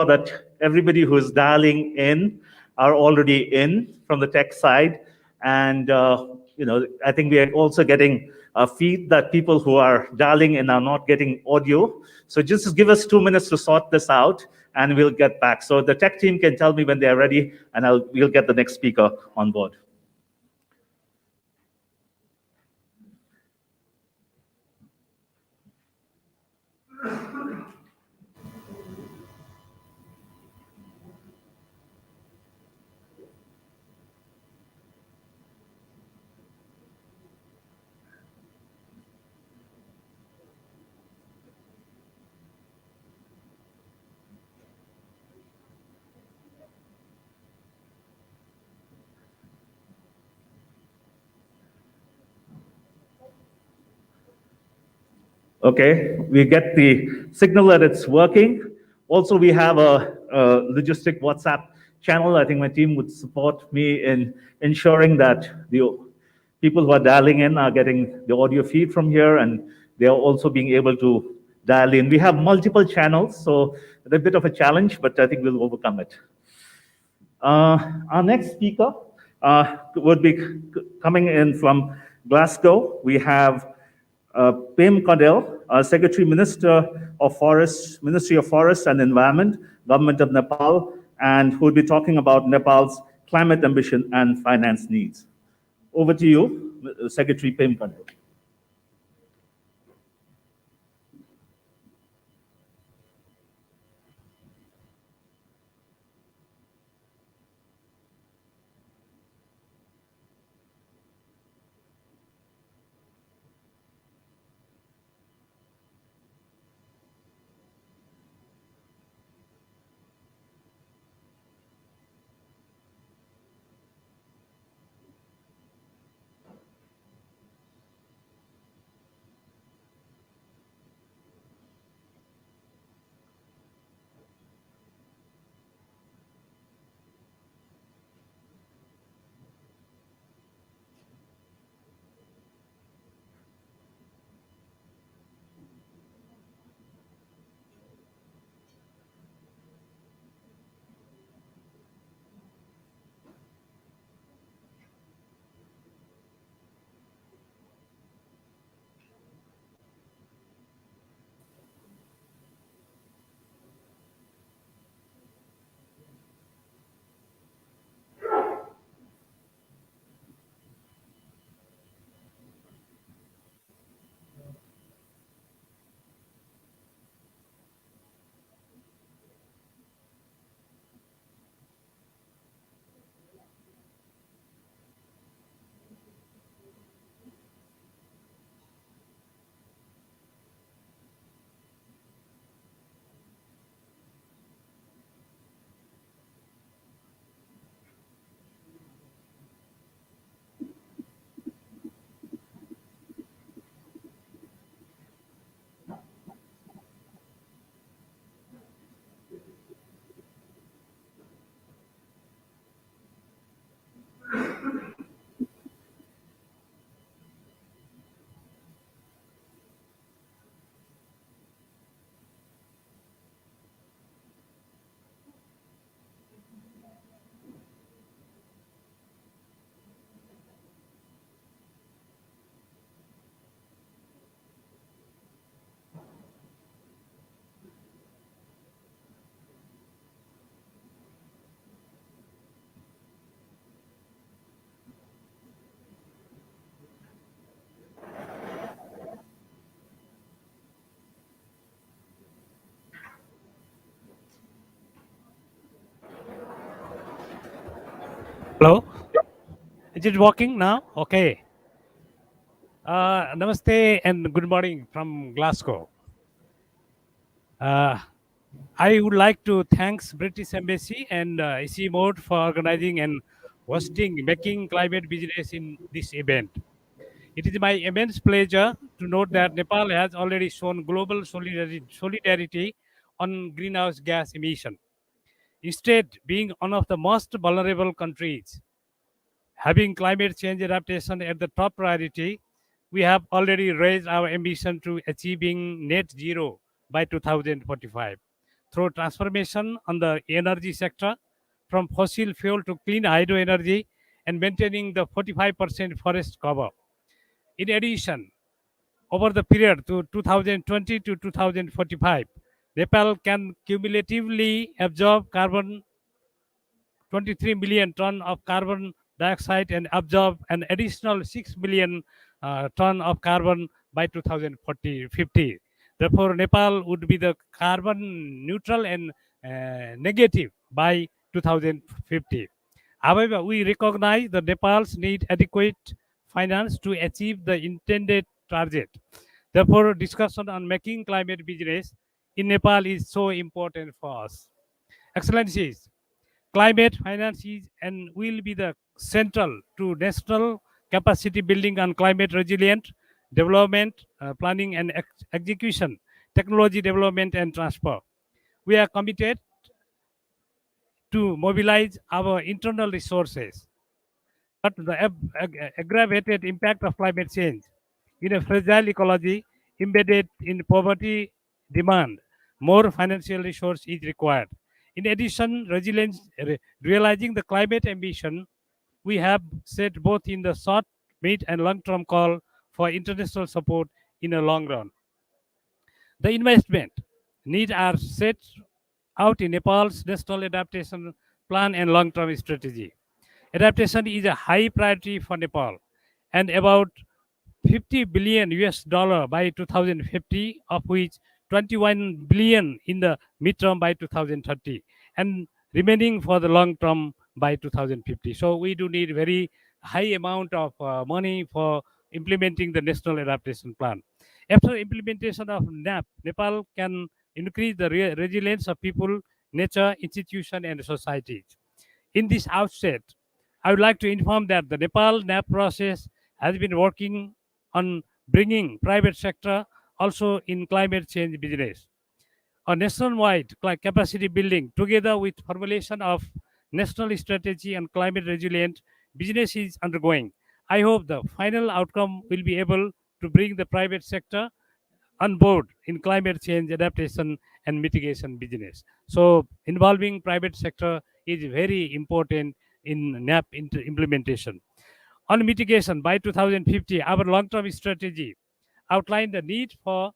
that everybody who's dialing in are already in from the tech side. And I think we are also getting a feed that people who are dialing in are not getting audio. So just give us 2 minutes to sort this out, and we'll get back. So the tech team can tell me when they are ready, and we'll get the next speaker on board. Okay, we get the signal that it's working. Also, we have a logistic WhatsApp channel. I think my team would support me in ensuring that the people who are dialing in are getting the audio feed from here, and they are also being able to dial in. We have multiple channels, so it's a bit of a challenge, but I think we'll overcome it. Our next speaker would be coming in from Glasgow. We have Pem Kadel, Secretary Minister of Forests, Ministry of Forests and Environment, Government of Nepal, and who will be talking about Nepal's climate ambition and finance needs. Over to you, Secretary Pem Kadel. Hello? Is it working now? Okay. Namaste and good morning from Glasgow. I would like to thank British Embassy and ICIMOD for organizing and hosting Making Climate Business in this event. It is my immense pleasure to note that Nepal has already shown global solidarity on greenhouse gas emission. Instead, being one of the most vulnerable countries, having climate change adaptation at the top priority, we have already raised our ambition to achieving net zero by 2045. through transformation on the energy sector from fossil fuel to clean hydro energy and maintaining the 45% forest cover. In addition, over the period to 2020 to 2045, Nepal can cumulatively absorb carbon 23 million ton of carbon dioxide and absorb an additional 6 million ton of carbon by 2050. Therefore, Nepal would be the carbon neutral and negative by 2050. However, we recognize that Nepal's need adequate finance to achieve the intended target. Therefore, discussion on making climate business in Nepal is so important for us. Excellencies, climate finance is and will be the central to national capacity building on climate resilient development, planning and execution, technology development and transfer. We are committed to mobilize our internal resources, but the aggravated impact of climate change in a fragile ecology embedded in poverty demand, more financial resource is required. In addition, realizing the climate ambition, we have set both in the short, mid, and long-term call for international support in the long run. The investment needs are set out in Nepal's National Adaptation Plan and long-term strategy. Adaptation is a high priority for Nepal, and about 50 billion US dollar by 2050, of which 21 billion in the midterm by 2030, and remaining for the long term by 2050. So we do need very high amount of money for implementing the National Adaptation Plan. After implementation of NAP, Nepal can increase the resilience of people, nature, institution, and societies. In this outset, I would like to inform that the Nepal NAP process has been working on bringing private sector also in climate change business. A nationwide capacity building together with formulation of national strategy and climate resilient business is undergoing. I hope the final outcome will be able to bring the private sector on board in climate change adaptation and mitigation business. So involving private sector is very important in NAP implementation. On mitigation, by 2050, our long-term strategy outlined the need for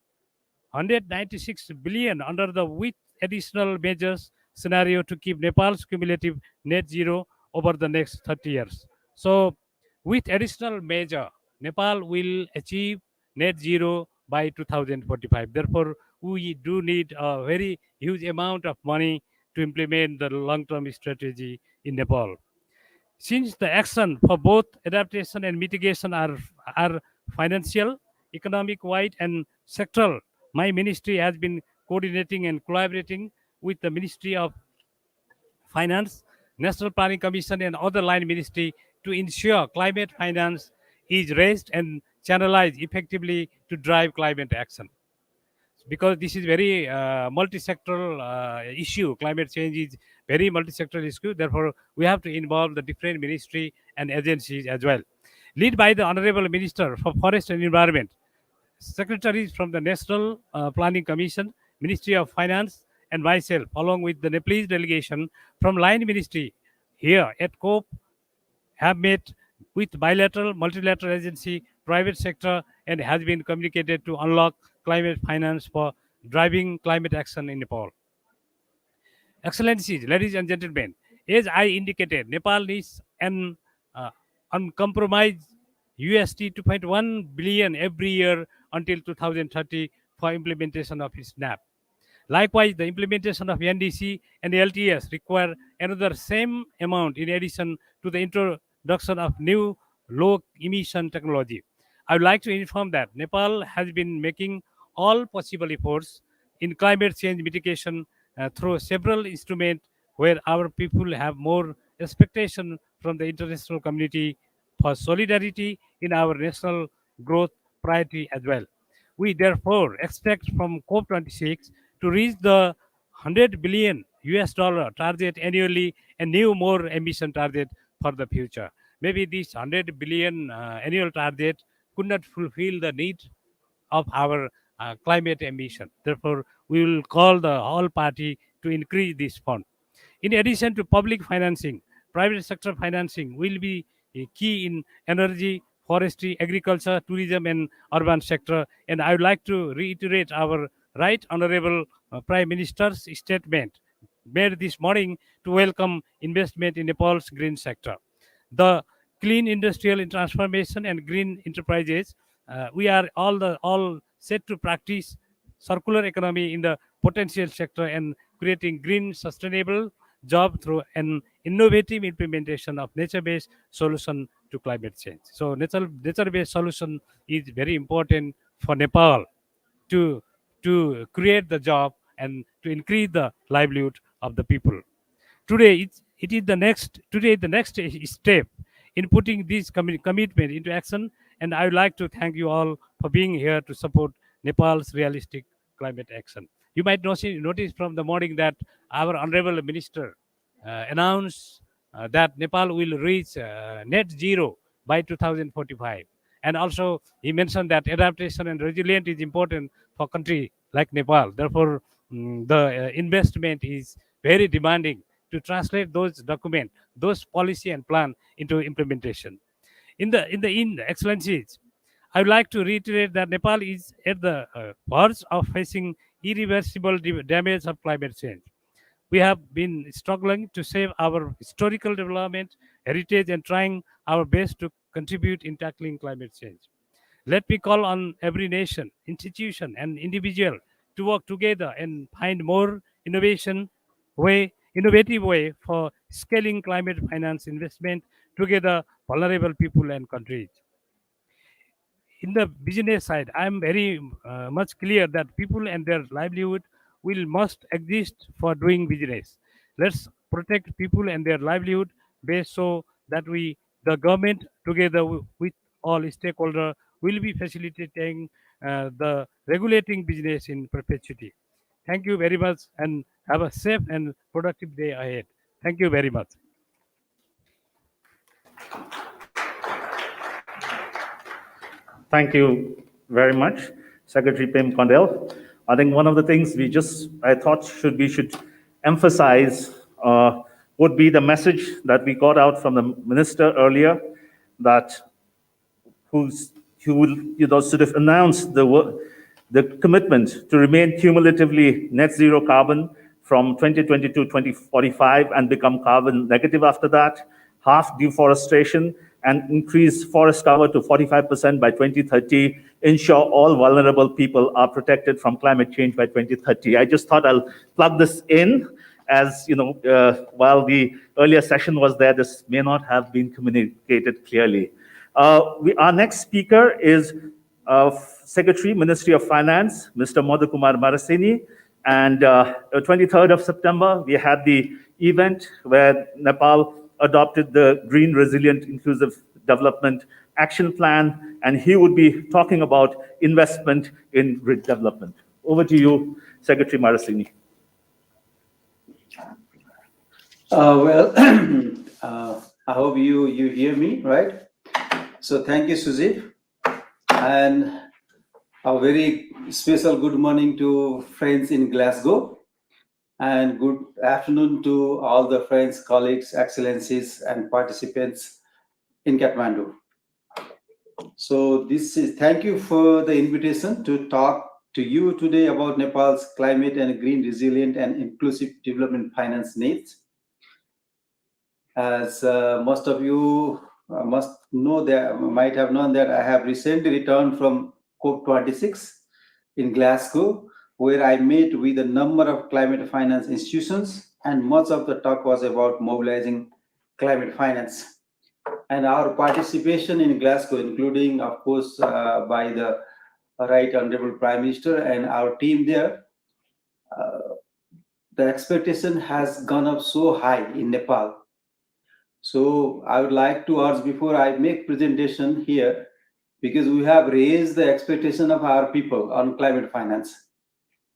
196 billion under the with additional measures scenario to keep Nepal's cumulative net zero over the next 30 years. So with additional measure, Nepal will achieve net zero by 2045. Therefore, we do need a very huge amount of money to implement the long-term strategy in Nepal. Since the action for both adaptation and mitigation are financial, economic wide, and sectoral, my ministry has been coordinating and collaborating with the Ministry of Finance, National Planning Commission, and other line ministry to ensure climate finance is raised and channelized effectively to drive climate action. Because this is very multi-sectoral issue. Climate change is very multi-sectoral issue. Therefore, we have to involve the different ministry and agencies as well. Led by the Honorable Minister for Forest and Environment, secretaries from the National Planning Commission, Ministry of Finance, and myself, along with the Nepalese delegation from Line Ministry here at COPE, have met with bilateral, multilateral agency, private sector, and has been communicated to unlock climate finance for driving climate action in Nepal. Excellencies, ladies and gentlemen, as I indicated, Nepal needs an uncompromised USD 2.1 billion every year until 2030 for implementation of its NAP. Likewise, the implementation of NDC and LTS require another same amount in addition to the introduction of new low emission technology. I would like to inform that Nepal has been making all possible efforts in climate change mitigation through several instruments where our people have more expectation from the international community for solidarity in our national growth priority as well. We therefore expect from COP26 to reach the 100 billion US dollar target annually and new more ambition target for the future. Maybe this 100 billion annual target could not fulfill the need of our climate emission. Therefore, we will call the whole party to increase this fund. In addition to public financing, private sector financing will be a key in energy, forestry, agriculture, tourism, and urban sector. And I would like to reiterate our Right Honorable Prime Minister's statement made this morning to welcome investment in Nepal's green sector. The clean industrial transformation and green enterprises, we are all set to practice circular economy in the potential sector and creating green sustainable job through an innovative implementation of nature-based solution to climate change. So nature-based solution is very important for Nepal to create the job and to increase the livelihood of the people. It is the next step in putting this commitment into action, and I would like to thank you all for being here to support Nepal's realistic climate action. You might notice from the morning that our honorable minister announced that Nepal will reach net zero by 2045. And also, he mentioned that adaptation and resilience is important for country like Nepal. Therefore, the investment is very demanding to translate those documents, those policy and plan into implementation. In excellencies, I would like to reiterate that Nepal is at the verge of facing irreversible damage of climate change. We have been struggling to save our historical development, heritage, and trying our best to contribute in tackling climate change. Let me call on every nation, institution, and individual to work together and find more innovative way for scaling climate finance investment together vulnerable people and countries. In the business side, I am very much clear that people and their livelihood will must exist for doing business. Let's protect people and their livelihood based so that the government, together with all stakeholders, will be facilitating the regulating business in perpetuity. Thank you very much and have a safe and productive day ahead. Thank you very much. Thank you very much, Secretary Pim Condell. I think one of the things I thought we should emphasize would be the message that we got out from the minister earlier, that who will sort of announce the commitment to remain cumulatively net zero carbon from 2020 to 2045 and become carbon negative after that, half deforestation, and increase forest cover to 45% by 2030, ensure all vulnerable people are protected from climate change by 2030. I just thought I'll plug this in, as while the earlier session was there, this may not have been communicated clearly. Our next speaker is Secretary, Ministry of Finance, Mr. Madhukumar Marasini. And 23rd of September, we had the event where Nepal adopted the Green Resilient Inclusive Development Action Plan, and he would be talking about investment in grid development. Over to you, Secretary Marasini. I hope you hear me, right? So thank you, Suzy. And a very special good morning to friends in Glasgow. And good afternoon to all the friends, colleagues, excellencies, and participants in Kathmandu. So thank you for the invitation to talk to you today about Nepal's climate and green resilient and inclusive development finance needs. As most of you might have known that I have recently returned from COP26 in Glasgow, where I met with a number of climate finance institutions, and much of the talk was about mobilizing climate finance. And our participation in Glasgow, including, of course, by the Right Honorable Prime Minister and our team there, the expectation has gone up so high in Nepal. So I would like to urge, before I make presentation here, because we have raised the expectation of our people on climate finance.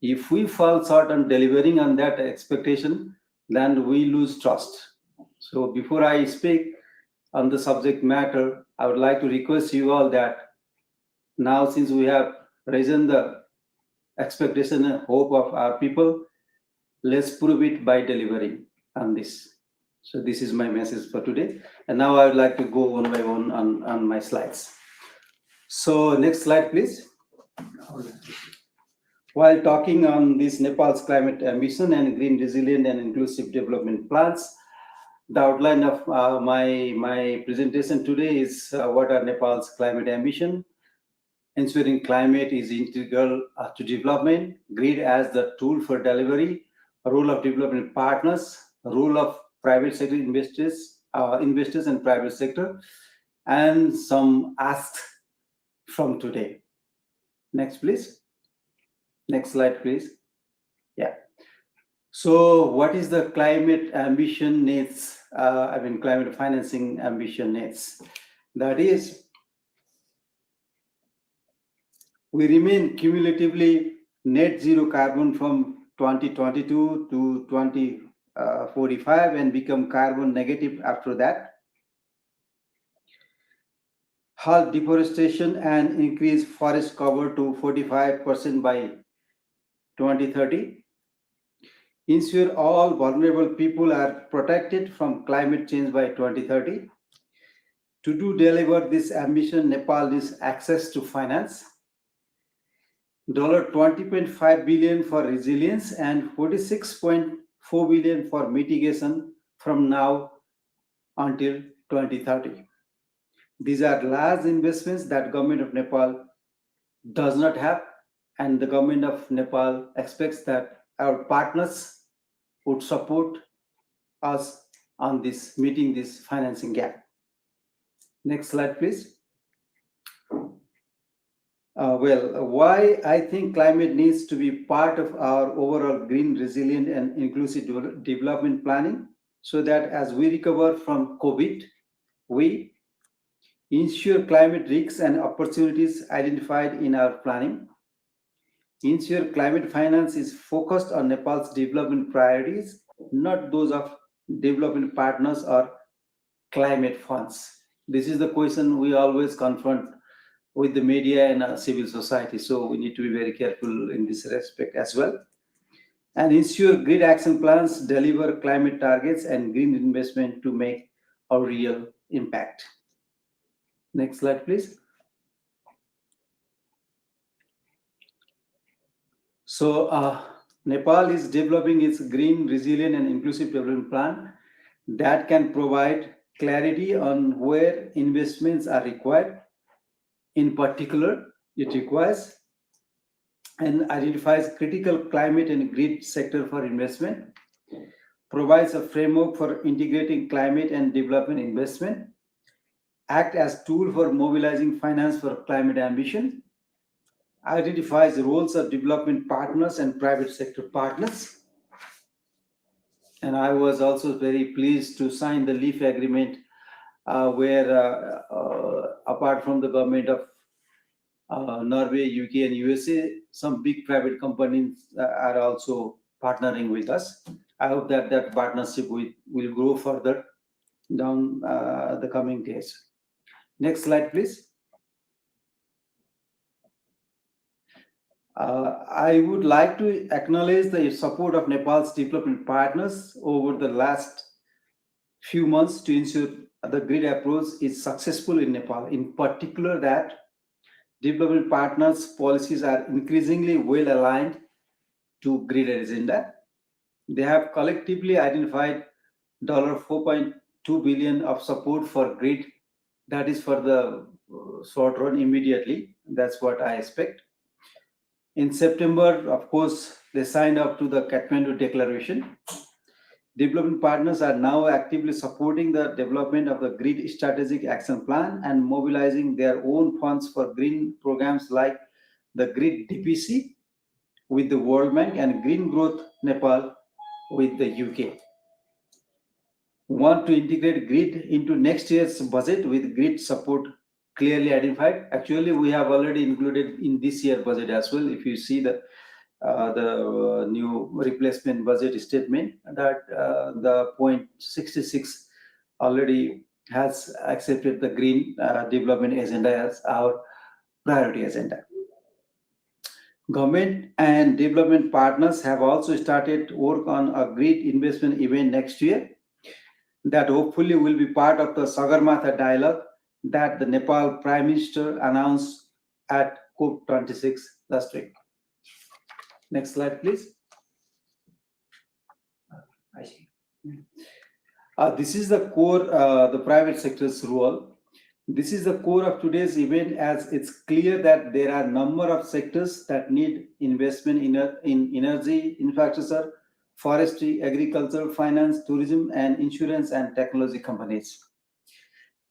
If we fall short on delivering on that expectation, then we lose trust. So before I speak on the subject matter, I would like to request you all that now, since we have risen the expectation and hope of our people. Let's prove it by delivering on this. So this is my message for today. And now I would like to go one by one on my slides. So next slide, please. While talking on this Nepal's climate ambition and green, resilient, and inclusive development plans, the outline of my presentation today is what are Nepal's climate ambition, ensuring climate is integral to development, grid as the tool for delivery, role of development partners, role of private sector investors and private sector, and some asks from today. Next, please. Next slide, please. Yeah. So what is the climate ambition needs? Climate financing ambition needs. That is, we remain cumulatively net zero carbon from 2022 to 2045 and become carbon negative after that. Halt deforestation and increase forest cover to 45% by 2030. Ensure all vulnerable people are protected from climate change by 2030. To deliver this ambition, Nepal needs access to finance. $20.5 billion for resilience and $46.4 billion for mitigation from now until 2030. These are large investments that government of Nepal does not have, and the government of Nepal expects that our partners would support us on this, meeting this financing gap. Next slide, please. Why I think climate needs to be part of our overall green, resilient, and inclusive development planning, so that as we recover from COVID, we ensure climate risks and opportunities identified in our planning. Ensure climate finance is focused on Nepal's development priorities, not those of development partners or climate funds. This is the question we always confront with the media and civil society. So we need to be very careful in this respect as well. And ensure grid action plans deliver climate targets and green investment to make a real impact. Next slide, please. So Nepal is developing its green, resilient, and inclusive development plan that can provide clarity on where investments are required. In particular, it requires and identifies critical climate and grid sector for investment, provides a framework for integrating climate and development investment, act as tool for mobilizing finance for climate ambition, identifies the roles of development partners and private sector partners. And I was also very pleased to sign the LEAF agreement where apart from the government of Norway, UK, and USA, some big private companies are also partnering with us. I hope that that partnership will grow further down the coming days. Next slide, please. I would like to acknowledge the support of Nepal's development partners over the last few months to ensure the grid approach is successful in Nepal. In particular, that development partners' policies are increasingly well aligned to grid agenda. They have collectively identified $4.2 billion of support for grid. That is for the short run immediately. That's what I expect. In September, of course, they signed up to the Kathmandu Declaration. Development partners are now actively supporting the development of the Grid Strategic Action Plan and mobilizing their own funds for green programs like the Grid DPC with the World Bank and Green Growth Nepal with the UK. We want to integrate grid into next year's budget with grid support clearly identified. Actually, we have already included in this year's budget as well. If you see the new replacement budget statement, that the point 66 already has accepted the green development agenda as our priority agenda. Government and development partners have also started work on a great investment event next year that hopefully will be part of the Sagarmatha dialogue that the Nepal Prime Minister announced at COP26 last week. Next slide, please. This is the core, the private sector's role. This is the core of today's event, as it's clear that there are a number of sectors that need investment in energy, infrastructure, forestry, agriculture, finance, tourism, and insurance and technology companies.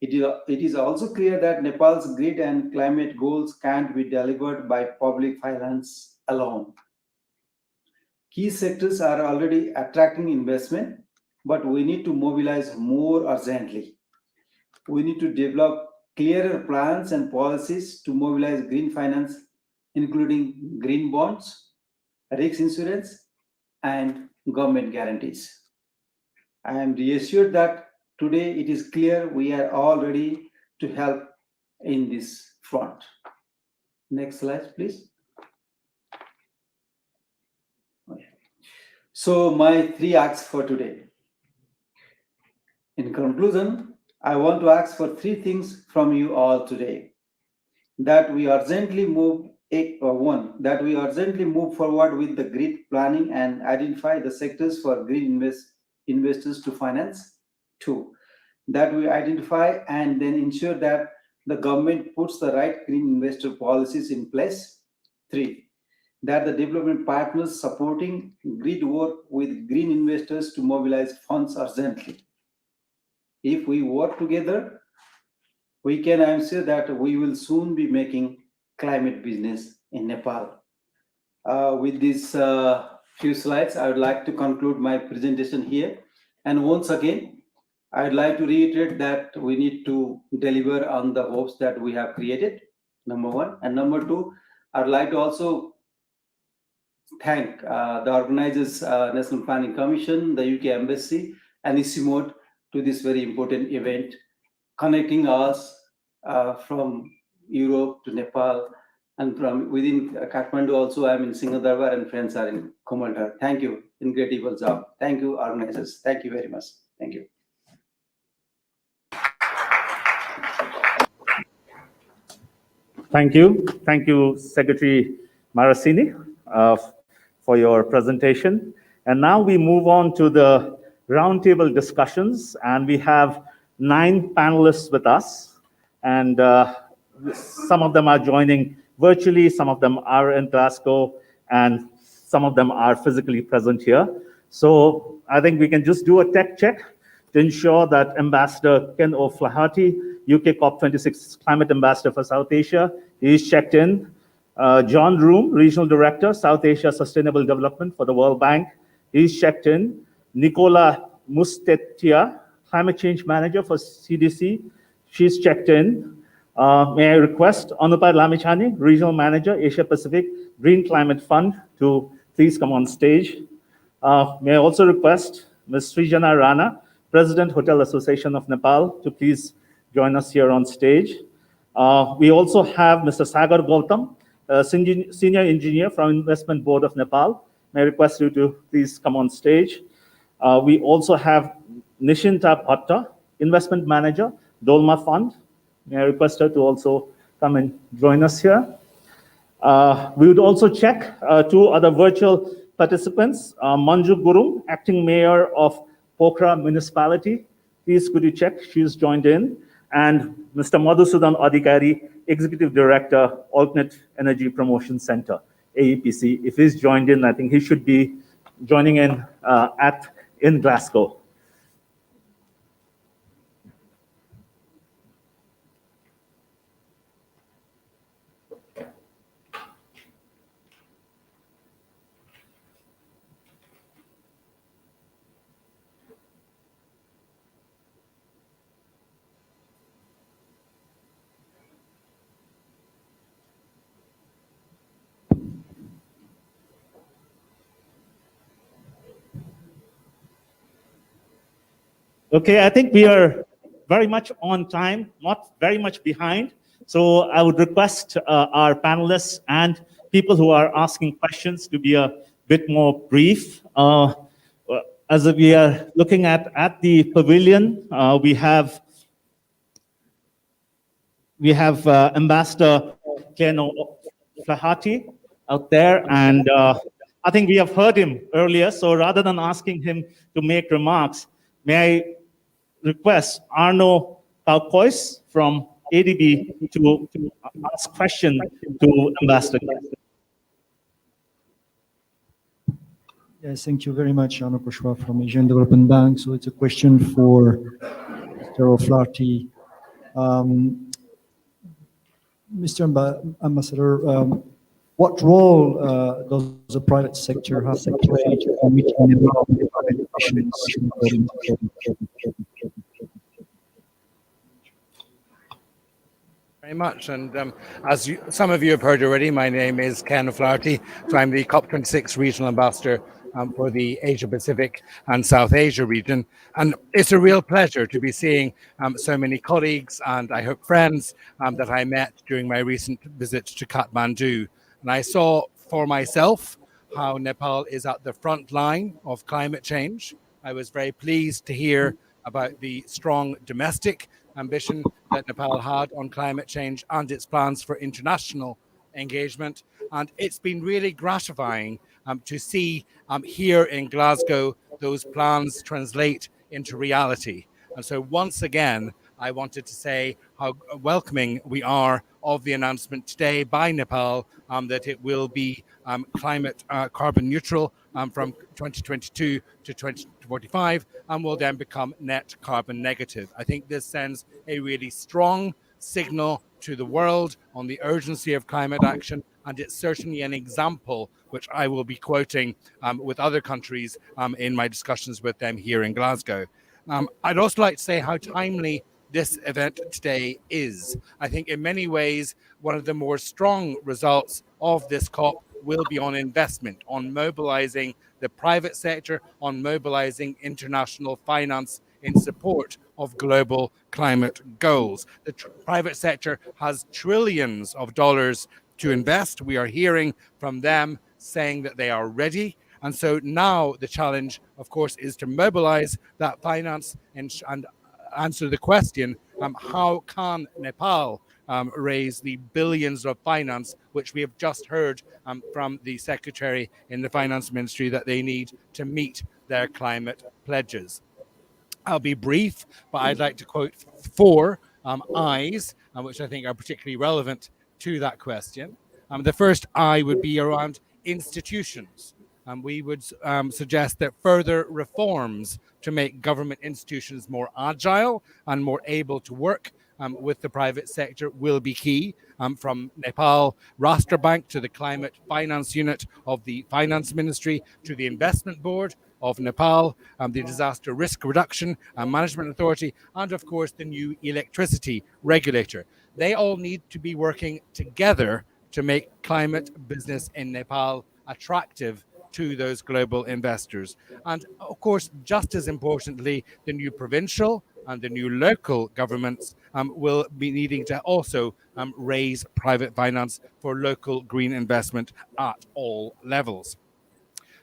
It is also clear that Nepal's grid and climate goals can't be delivered by public finance alone. Key sectors are already attracting investment, but we need to mobilize more urgently. We need to develop clearer plans and policies to mobilize green finance, including green bonds, risk insurance, and government guarantees. I am reassured that today it is clear we are all ready to help in this front. Next slide, please. So my 3 asks for today. In conclusion, I want to ask for 3 things from you all today. That we urgently move forward with the grid planning and identify the sectors for green investors to finance. 2, that we identify and then ensure that the government puts the right green investor policies in place. 3, that the development partners supporting grid work with green investors to mobilize funds urgently. If we work together, we can ensure that we will soon be making climate business in Nepal. With these few slides, I would like to conclude my presentation here. And once again, I'd like to reiterate that we need to deliver on the hopes that we have created, number 1. And number 2, I'd like to also thank the organizers, National Planning Commission, the UK Embassy, and ICIMOD to this very important event, connecting us from Europe to Nepal, and from within Kathmandu also. I'm in Singhadarbar and friends are in Komaltar. Thank you, incredible job. Thank you, organizers. Thank you very much. Thank you. Thank you, Secretary Marasini, for your presentation. And now we move on to the roundtable discussions, and we have 9 panelists with us, and some of them are joining virtually, some of them are in Glasgow, and some of them are physically present here. So I think we can just do a tech check to ensure that Ambassador Ken O'Flaherty, UK COP26 Climate Ambassador for South Asia, is checked in. John Room, Regional Director, South Asia Sustainable Development for the World Bank, is checked in. Nikola Mustatiya, Climate Change Manager for CDC, she's checked in. May I request Anupay Lamichhane, Regional Manager, Asia Pacific Green Climate Fund, to please come on stage. May I also request Ms. Srijana Rana, President, Hotel Association of Nepal, to please join us here on stage. We also have Mr. Sagar Gautam, Senior Engineer from Investment Board of Nepal. May I request you to please come on stage. We also have Nishinta Bhatta, Investment Manager, Dolma Fund. May I request her to also come and join us here. We would also check 2 other virtual participants, Manju Gurum, Acting Mayor of Pokhara Municipality. Please could you check, she's joined in. And Mr. Madhusudan Adhikari, Executive Director, Alternate Energy Promotion Center, AEPC. If he's joined in, I think he should be joining in in Glasgow. Okay, I think we are very much on time, not very much behind. So I would request our panelists and people who are asking questions to be a bit more brief. As we are looking at the pavilion, we have Ambassador Keno Flahati out there, and I think we have heard him earlier. So rather than asking him to make remarks, may I request Arno Palkois from ADB to ask question to Ambassador. Yes, thank you very much, Arno Koshwa from Asian Development Bank. So it's a question for Mr. O'Flaherty. Mr. Ambassador, what role does the private sector have to play in meeting the climate emissions? Very much, and as some of you have heard already, my name is Ken O'Flaherty, so I'm the COP26 Regional Ambassador for the Asia Pacific and South Asia region, and it's a real pleasure to be seeing so many colleagues and I hope friends that I met during my recent visit to Kathmandu, and I saw for myself how Nepal is at the front line of climate change. I was very pleased to hear about the strong domestic ambition that Nepal had on climate change and its plans for international engagement. And it's been really gratifying to see here in Glasgow those plans translate into reality. And so once again, I wanted to say how welcoming we are of the announcement today by Nepal that it will be climate carbon neutral from 2022 to 2045 and will then become net carbon negative. I think this sends a really strong signal to the world on the urgency of climate action, and it's certainly an example which I will be quoting with other countries in my discussions with them here in Glasgow. I'd also like to say how timely this event today is. I think in many ways, one of the more strong results of this COP will be on investment, on mobilizing the private sector, on mobilizing international finance in support of global climate goals. The private sector has trillions of dollars to invest. We are hearing from them saying that they are ready. And so now the challenge, of course, is to mobilize that finance and answer the question, how can Nepal raise the billions of finance, which we have just heard from the Secretary in the Finance Ministry that they need to meet their climate pledges. I'll be brief, but I'd like to quote four I's, which I think are particularly relevant to that question. The first I would be around institutions. We would suggest that further reforms to make government institutions more agile and more able to work with the private sector will be key, from Nepal Rashtra Bank to the Climate Finance Unit of the Finance Ministry to the Investment Board of Nepal, the Disaster Risk Reduction and Management Authority, and of course the new electricity regulator. They all need to be working together to make climate business in Nepal attractive to those global investors. And of course, just as importantly, the new provincial and the new local governments will be needing to also raise private finance for local green investment at all levels.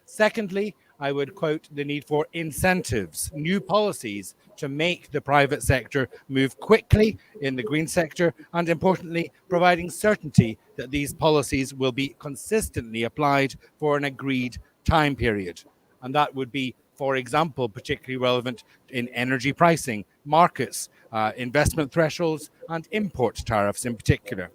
Secondly, I would quote the need for incentives, new policies to make the private sector move quickly in the green sector, and importantly, providing certainty that these policies will be consistently applied for an agreed time period. And that would be, for example, particularly relevant in energy pricing, markets, investment thresholds, and import tariffs in particular.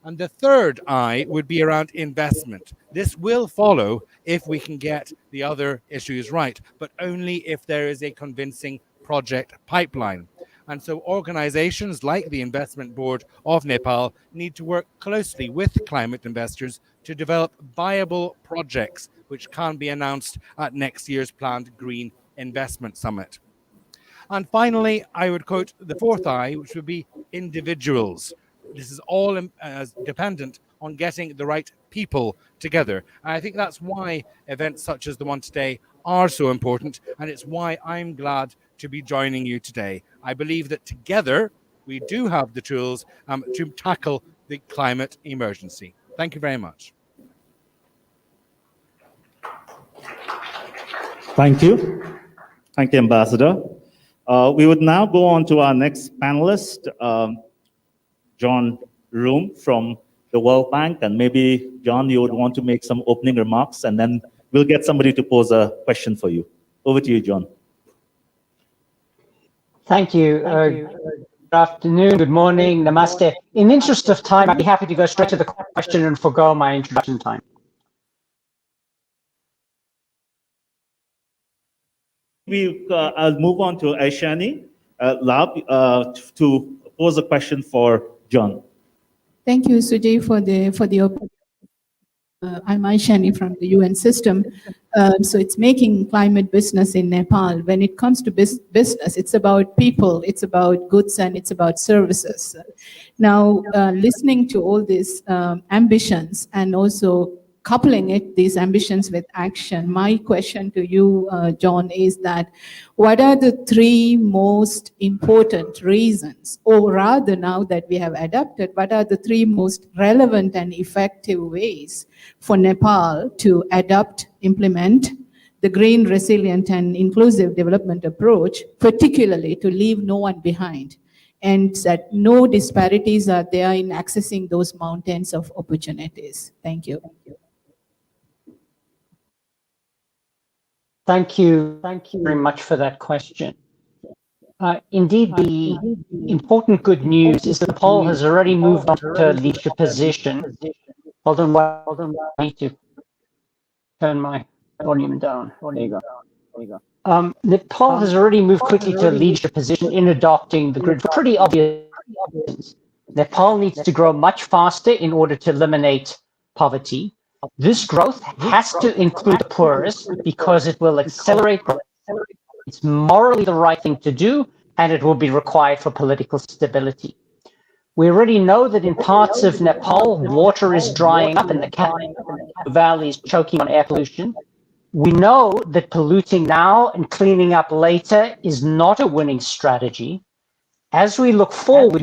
And the third I would be around investment. This will follow if we can get the other issues right, but only if there is a convincing project pipeline. And so organizations like the Investment Board of Nepal need to work closely with climate investors to develop viable projects which can be announced at next year's planned Green Investment Summit. And finally, I would quote the fourth I, which would be individuals. This is all dependent on getting the right people together. And I think that's why events such as the one today are so important, and it's why I'm glad to be joining you today. I believe that together we do have the tools to tackle the climate emergency. Thank you very much. Thank you. Thank you, Ambassador. We would now go on to our next panelist, John Room from the World Bank. And maybe, John, you would want to make some opening remarks, and then we'll get somebody to pose a question for you. Over to you, John. Thank you. Good afternoon, good morning, namaste. In the interest of time, I'd be happy to go straight to the question and forgo my introduction time. I'll move on to Aishani Lab to pose a question for John. Thank you, Sujay, for the open. I'm Aishani from the UN system. So it's making climate business in Nepal. When it comes to business, it's about people, it's about goods, and it's about services. Now, listening to all these ambitions and also coupling these ambitions with action, my question to you, John, is that what are the three most important reasons, or rather now that we have adapted, what are the three most relevant and effective ways for Nepal to adapt, implement the green, resilient, and inclusive development approach, particularly to leave no one behind, and that no disparities are there in accessing those mountains of opportunities? Thank you. Thank you very much for that question. Indeed, the important good news is that Nepal has already moved on to a leadership position. Hold on, I need to turn my volume down. There you go. Nepal has already moved quickly to a leadership position in adopting the grid for pretty obvious reasons. Nepal needs to grow much faster in order to eliminate poverty. This growth has to include the poorest because it will accelerate growth. It's morally the right thing to do, and it will be required for political stability. We already know that in parts of Nepal, water is drying up and the Kathmandu Valley is choking on air pollution. We know that polluting now and cleaning up later is not a winning strategy. As we look forward,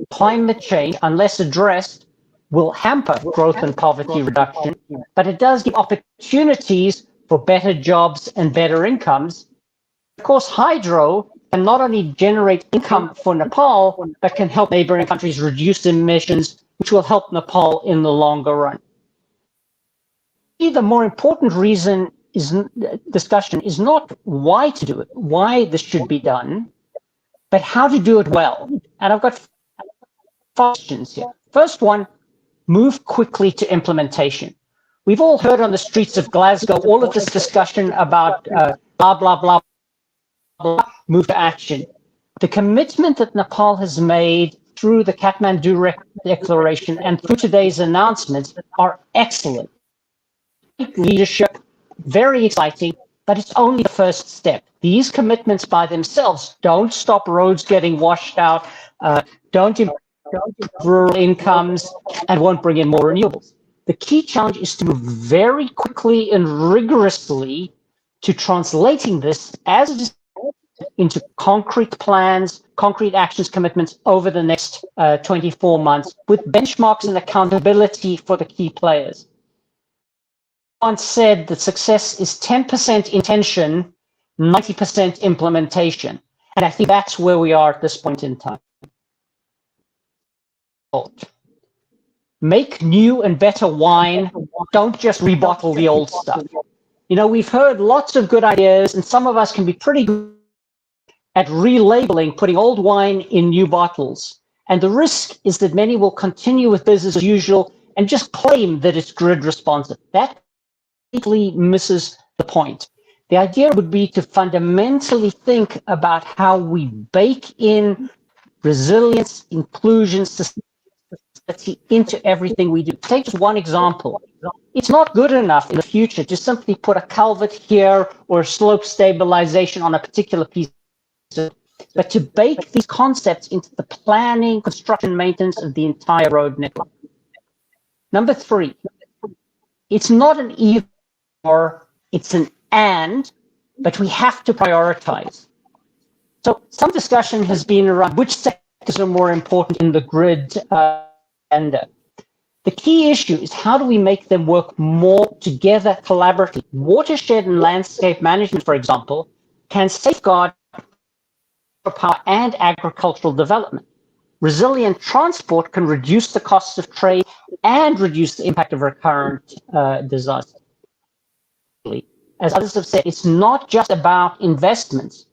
climate change, unless addressed, will hamper growth and poverty reduction, but it does give opportunities for better jobs and better incomes. Of course, hydro can not only generate income for Nepal, but can help neighboring countries reduce emissions, which will help Nepal in the longer run. The more important discussion is not why to do it, why this should be done, but how to do it well. And I've got 5 questions here. First one, move quickly to implementation. We've all heard on the streets of Glasgow all of this discussion about blah, blah, blah, blah, move to action. The commitment that Nepal has made through the Kathmandu Declaration and through today's announcements are excellent. Leadership, very exciting, but it's only the first step. These commitments by themselves don't stop roads getting washed out, don't improve rural incomes, and won't bring in more renewables. The key challenge is to move very quickly and rigorously to translating this as it is into concrete plans, concrete actions, commitments over the next 24 months with benchmarks and accountability for the key players. Once said that success is 10% intention, 90% implementation. And I think that's where we are at this point in time. Make new and better wine. Don't just rebottle the old stuff. You know, we've heard lots of good ideas, and some of us can be pretty good at relabeling, putting old wine in new bottles. And the risk is that many will continue with business as usual and just claim that it's grid responsive. That completely misses the point. The idea would be to fundamentally think about how we bake in resilience, inclusion, sustainability into everything we do. Take just one example. It's not good enough in the future to simply put a culvert here or slope stabilization on a particular piece, but to bake these concepts into the planning, construction, maintenance of the entire road network. Number 3, it's not an either or, it's an and, but we have to prioritize. So some discussion has been around which sectors are more important in the grid agenda. The key issue is how do we make them work more together collaboratively? Watershed and landscape management, for example, can safeguard power and agricultural development. Resilient transport can reduce the costs of trade and reduce the impact of recurrent disasters. As others have said, it's not just about investments.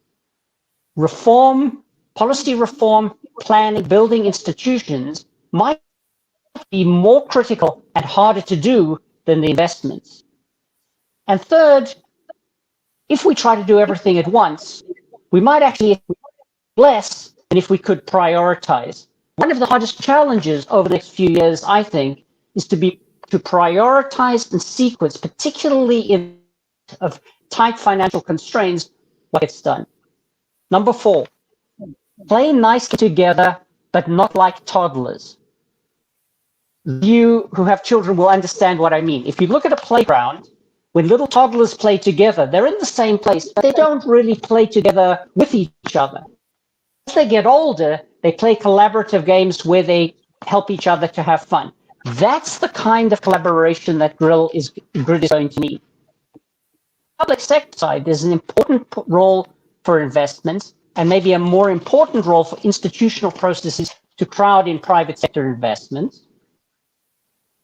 Reform, policy reform, planning, building institutions might be more critical and harder to do than the investments. And third, if we try to do everything at once, we might actually less than if we could prioritize. One of the hardest challenges over the next few years, I think, is to prioritize and sequence, particularly in of tight financial constraints, what gets done. Number 4, play nicely together, but not like toddlers. You who have children will understand what I mean. If you look at a playground, when little toddlers play together, they're in the same place, but they don't really play together with each other. As they get older, they play collaborative games where they help each other to have fun. That's the kind of collaboration that Grid is going to need. Public sector side, there's an important role for investments and maybe a more important role for institutional processes to crowd in private sector investments.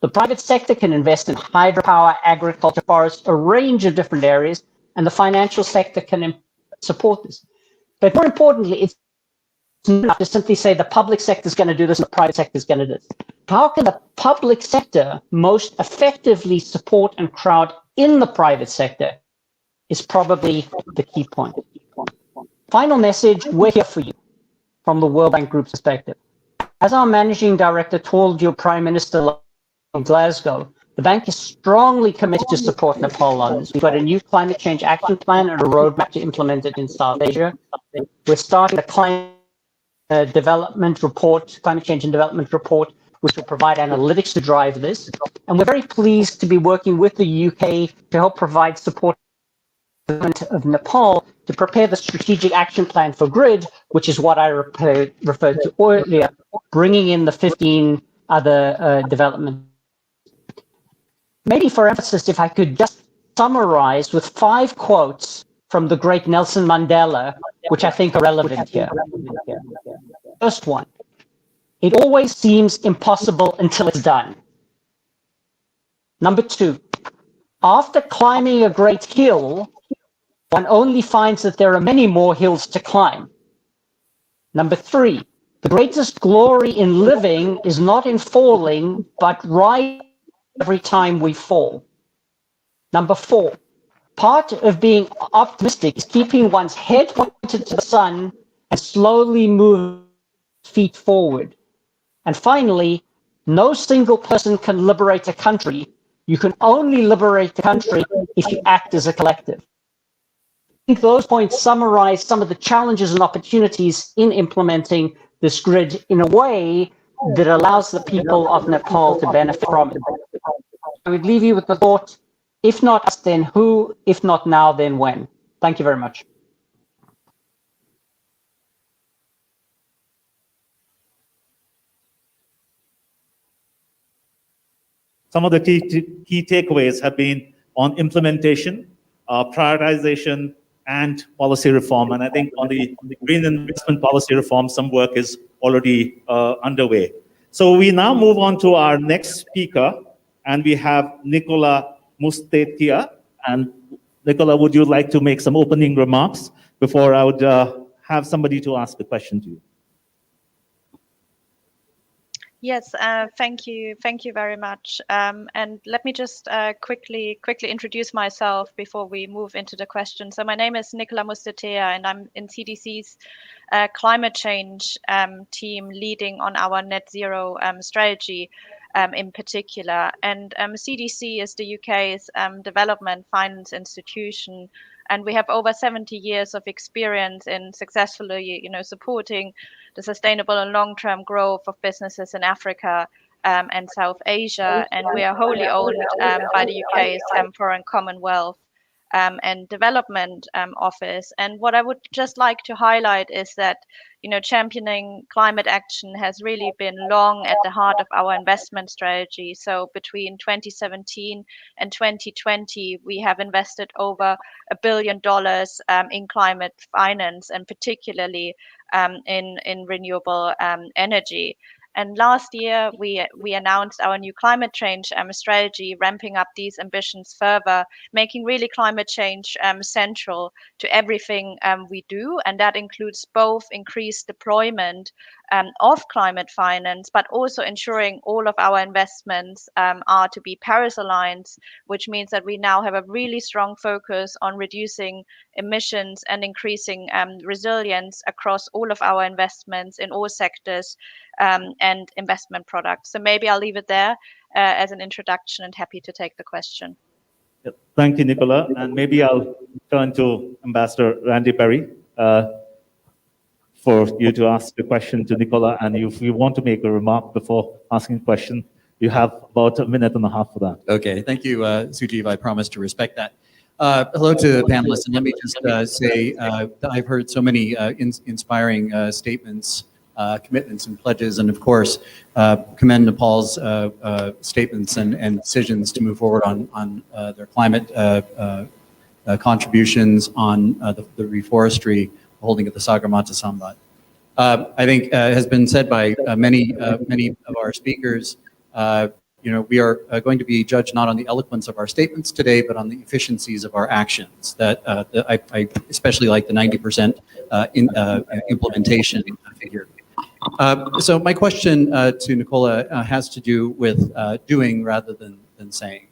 The private sector can invest in hydropower, agriculture, forests, a range of different areas, and the financial sector can support this. But more importantly, it's not enough to simply say the public sector is going to do this and the private sector is going to do this. How can the public sector most effectively support and crowd in the private sector is probably the key point. Final message, we're here for you from the World Bank Group's perspective. As our managing director told your Prime Minister in Glasgow, the bank is strongly committed to support Nepal on this. We've got a new climate change action plan and a roadmap to implement it in South Asia. We're starting a climate development report, climate change and development report, which will provide analytics to drive this. And we're very pleased to be working with the UK to help provide support to the government of Nepal to prepare the strategic action plan for GRID, which is what I referred to earlier, bringing in the 15 other development. Maybe for emphasis, if I could just summarize with 5 quotes from the great Nelson Mandela, which I think are relevant here. First one, it always seems impossible until it's done. Number 2, after climbing a great hill, one only finds that there are many more hills to climb. Number 3, the greatest glory in living is not in falling, but rising every time we fall. Number 4, part of being optimistic is keeping one's head pointed to the sun and slowly move feet forward. And finally, no single person can liberate a country. You can only liberate the country if you act as a collective. I think those points summarize some of the challenges and opportunities in implementing this grid in a way that allows the people of Nepal to benefit from it. I would leave you with the thought, if not us, then who? If not now, then when? Thank you very much. Some of the key takeaways have been on implementation, prioritization, and policy reform. And I think on the green investment policy reform, some work is already underway. So we now move on to our next speaker, and we have Nikola Mustatiya. And Nikola, would you like to make some opening remarks before I would have somebody to ask a question to you? Yes, thank you very much. And let me just quickly introduce myself before we move into the question. So my name is Nikola Mustatiya, and I'm in CDC's climate change team, leading on our net zero strategy in particular. And CDC is the UK's development finance institution, and we have over 70 years of experience in successfully, supporting the sustainable and long-term growth of businesses in Africa and South Asia. And we are wholly owned by the UK's Foreign Commonwealth and Development Office. And what I would just like to highlight is that, championing climate action has really been long at the heart of our investment strategy. So between 2017 and 2020, we have invested over $1 billion in climate finance, and particularly in renewable energy. And last year, we announced our new climate change strategy, ramping up these ambitions further, making really climate change central to everything we do. And that includes both increased deployment of climate finance, but also ensuring all of our investments are to be Paris aligned, which means that we now have a really strong focus on reducing emissions and increasing resilience across all of our investments in all sectors and investment products. So maybe I'll leave it there as an introduction, and happy to take the question. Yeah, thank you, Nikola. And maybe I'll turn to Ambassador Randy Perry for you to ask the question to Nikola. And if you want to make a remark before asking a question, you have about 1.5 minutes for that. Okay, thank you, Sujeev. I promise to respect that. Hello to the panelists, and let me just say that I've heard so many inspiring statements, commitments and pledges, and of course, commend Nepal's statements and decisions to move forward on their climate contributions, on the reforestry holding at the Sagarmatha Sambat. I think has been said by many of our speakers. We are going to be judged not on the eloquence of our statements today, but on the efficiencies of our actions. That I especially like the 90% implementation figure. So my question to Nikola has to do with doing rather than saying.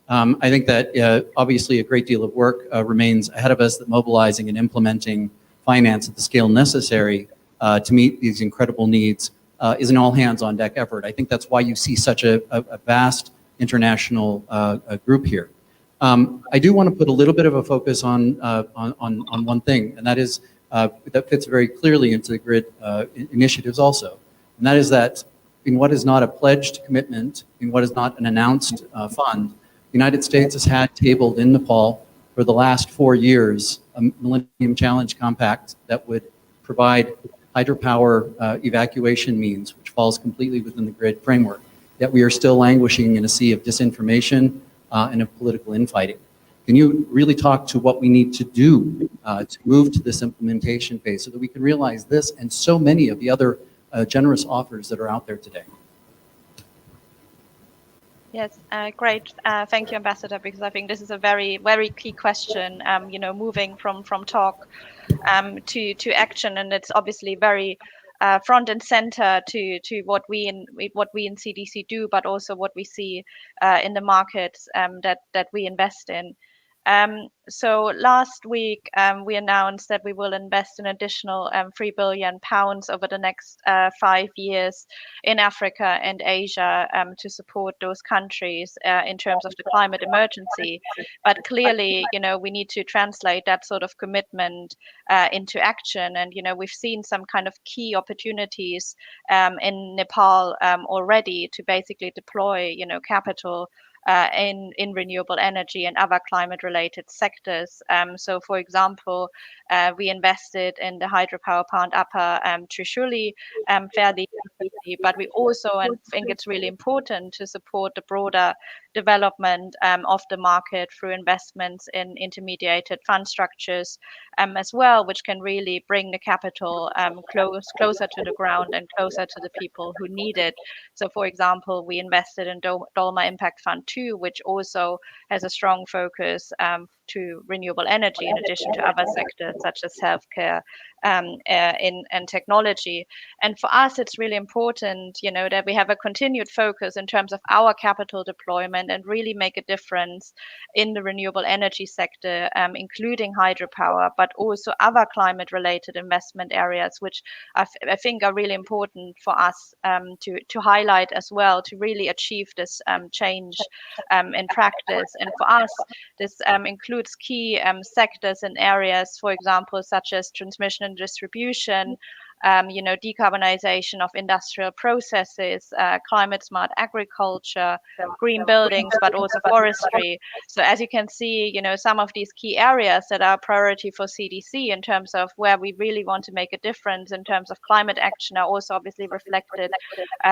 I think that obviously a great deal of work remains ahead of us, that mobilizing and implementing finance at the scale necessary to meet these incredible needs is an all-hands-on-deck effort. I think that's why you see such a vast international group here. I do want to put a little bit of a focus on one thing, and that is that fits very clearly into the grid initiatives also, and that is that in what is not a pledged commitment, in what is not an announced fund, the United States has had tabled in Nepal for the last 4 years a Millennium Challenge Compact that would provide hydropower evacuation means, which falls completely within the grid framework. Yet we are still languishing in a sea of disinformation and of political infighting. Can you really talk to what we need to do to move to this implementation phase so that we can realize this and so many of the other generous offers that are out there today? Yes, great. Thank you, Ambassador, because I think this is a very, very key question, moving from talk to action. And it's obviously very front and center to what we in CDC do, but also what we see in the markets that we invest in. So last week, we announced that we will invest an additional £3 billion over the next 5 years in Africa and Asia to support those countries in terms of the climate emergency. But clearly, we need to translate that sort of commitment into action. And, we've seen some kind of key opportunities in Nepal already to basically deploy, capital in renewable energy and other climate-related sectors. So, for example, we invested in the hydropower plant Upper Trishuli fairly recently, but we also, and think it's really important to support the broader development of the market through investments in intermediated fund structures as well, which can really bring the capital closer to the ground and closer to the people who need it. So, for example, we invested in Dolma Impact Fund 2, which also has a strong focus to renewable energy in addition to other sectors such as healthcare and technology. And for us, it's really important, that we have a continued focus in terms of our capital deployment and really make a difference in the renewable energy sector, including hydropower, but also other climate-related investment areas, which I think are really important for us to highlight as well, to really achieve this change in practice. And for us, this includes key sectors and areas, for example, such as transmission and distribution, decarbonization of industrial processes, climate smart agriculture, green buildings, but also forestry. So as you can see, some of these key areas that are a priority for CDC in terms of where we really want to make a difference in terms of climate action are also obviously reflected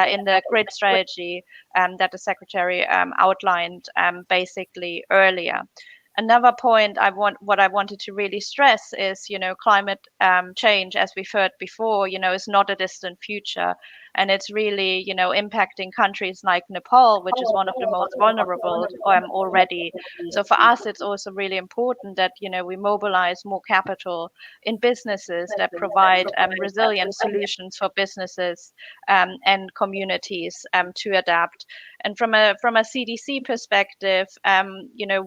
in the grid strategy that the Secretary outlined basically earlier. Another point what I wanted to really stress is, climate change, as we've heard before, is not a distant future. And it's really, impacting countries like Nepal, which is one of the most vulnerable already. So for us, it's also really important that, we mobilize more capital in businesses that provide resilient solutions for businesses and communities to adapt. And from a CDC perspective,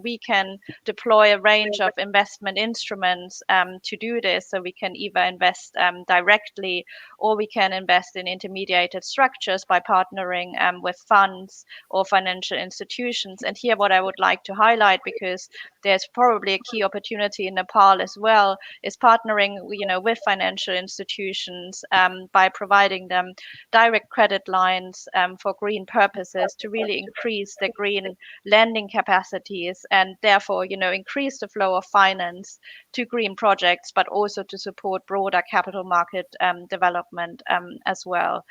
we can deploy a range of investment instruments to do this. So we can either invest directly, or we can invest in intermediated structures by partnering with funds or financial institutions. And here what I would like to highlight, because there's probably a key opportunity in Nepal as well, is partnering with financial institutions by providing them direct credit lines for green purposes to really increase the green lending capacities and therefore increase the flow of finance to green projects, but also to support broader capital market development as well.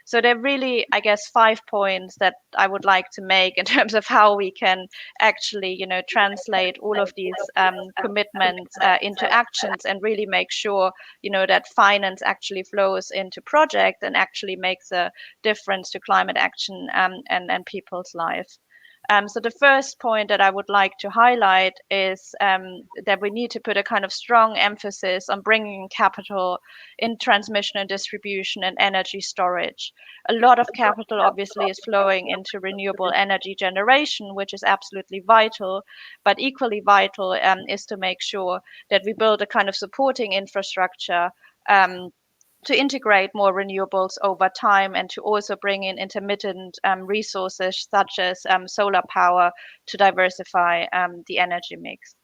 So there are really, I guess, 5 points that I would like to make in terms of how we can actually, translate all of these commitments into actions and really make sure, that finance actually flows into projects and actually makes a difference to climate action and people's lives. So the first point that I would like to highlight is that we need to put a kind of strong emphasis on bringing capital in transmission and distribution and energy storage. A lot of capital obviously is flowing into renewable energy generation, which is absolutely vital, but equally vital is to make sure that we build a kind of supporting infrastructure to integrate more renewables over time and to also bring in intermittent resources such as solar power to diversify the energy mix.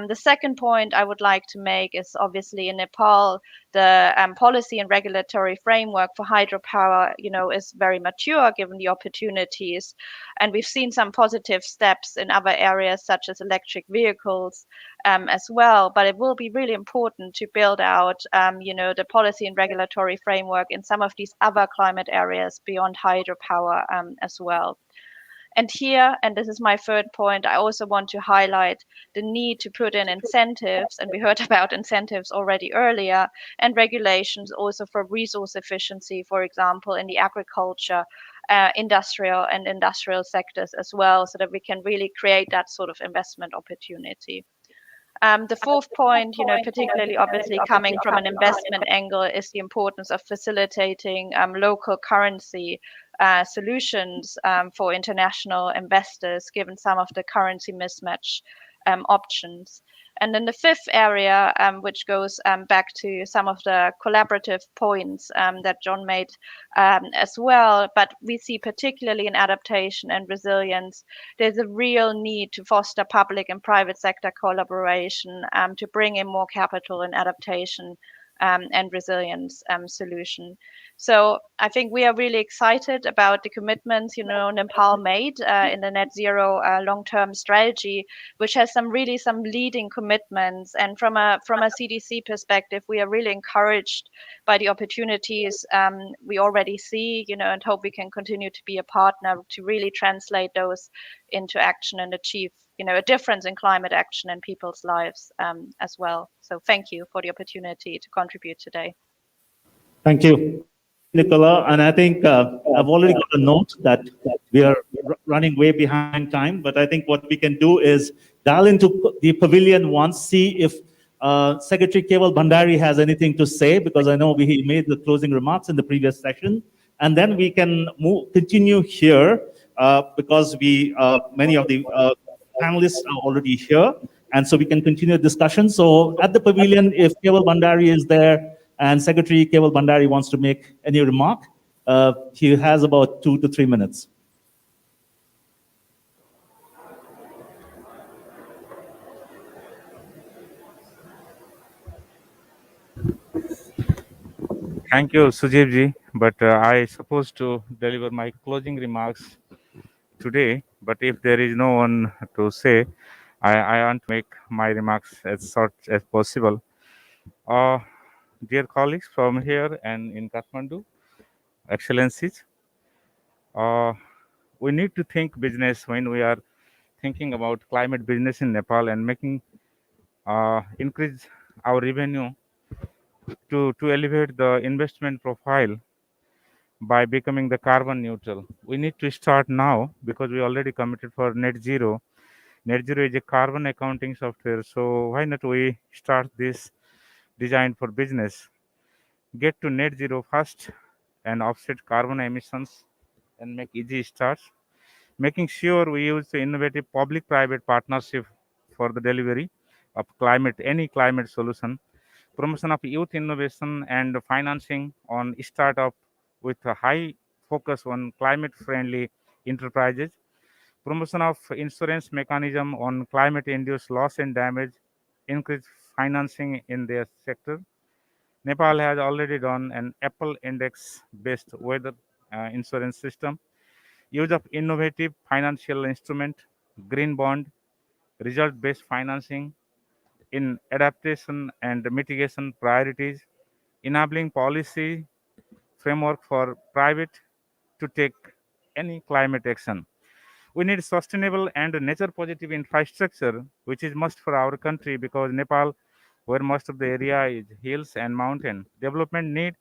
The second point I would like to make is obviously in Nepal, the policy and regulatory framework for hydropower, is very mature given the opportunities. And we've seen some positive steps in other areas such as electric vehicles as well. But it will be really important to build out, the policy and regulatory framework in some of these other climate areas beyond hydropower as well. And here, and this is my third point, I also want to highlight the need to put in incentives, and we heard about incentives already earlier, and regulations also for resource efficiency, for example, in the agriculture, industrial sectors as well, so that we can really create that sort of investment opportunity. The fourth point, particularly obviously coming from an investment angle, is the importance of facilitating local currency solutions for international investors, given some of the currency mismatch options. And then the fifth area, which goes back to some of the collaborative points that John made as well, but we see particularly in adaptation and resilience, there's a real need to foster public and private sector collaboration to bring in more capital in adaptation and resilience solution. So I think we are really excited about the commitments, Nepal made in the net zero long-term strategy, which has some leading commitments. And from a CDC perspective, we are really encouraged by the opportunities we already see, and hope we can continue to be a partner to really translate those into action and achieve, a difference in climate action and people's lives as well. So thank you for the opportunity to contribute today. Thank you, Nikola. And I think I've already got a note that we are running way behind time, but I think what we can do is dial into the pavilion once, see if Secretary Keval Bhandari has anything to say, because I know he made the closing remarks in the previous session. And then we can continue here because many of the panelists are already here. And so we can continue the discussion. So at the pavilion, if Keval Bhandari is there and Secretary Keval Bhandari wants to make any remark, he has about 2 to 3 minutes. Thank you, Sujib ji. But I supposed to deliver my closing remarks today. But if there is no one to say, I want to make my remarks as short as possible. Uh, Dear colleagues from here and in Kathmandu, Excellencies, uh, we need to think business when we are thinking about climate business in Nepal and making increase our revenue to elevate the investment profile by becoming the carbon neutral. We need to start now because we already committed for net zero. Net zero is a carbon accounting software, so why not we start this design for business? Get to net zero first and offset carbon emissions and make easy starts. Making sure we use the innovative public-private partnership for the delivery of any climate solution. Promotion of youth innovation and financing on startup with a high focus on climate-friendly enterprises. Promotion of insurance mechanism on climate-induced loss and damage. Increase financing in their sector. Nepal has already done an Apple index-based weather insurance system. Use of innovative financial instrument, green bond, result-based financing in adaptation and mitigation priorities, enabling policy framework for private to take any climate action. We need sustainable and nature positive infrastructure, which is must for our country because Nepal, where most of the area is hills and mountain, development need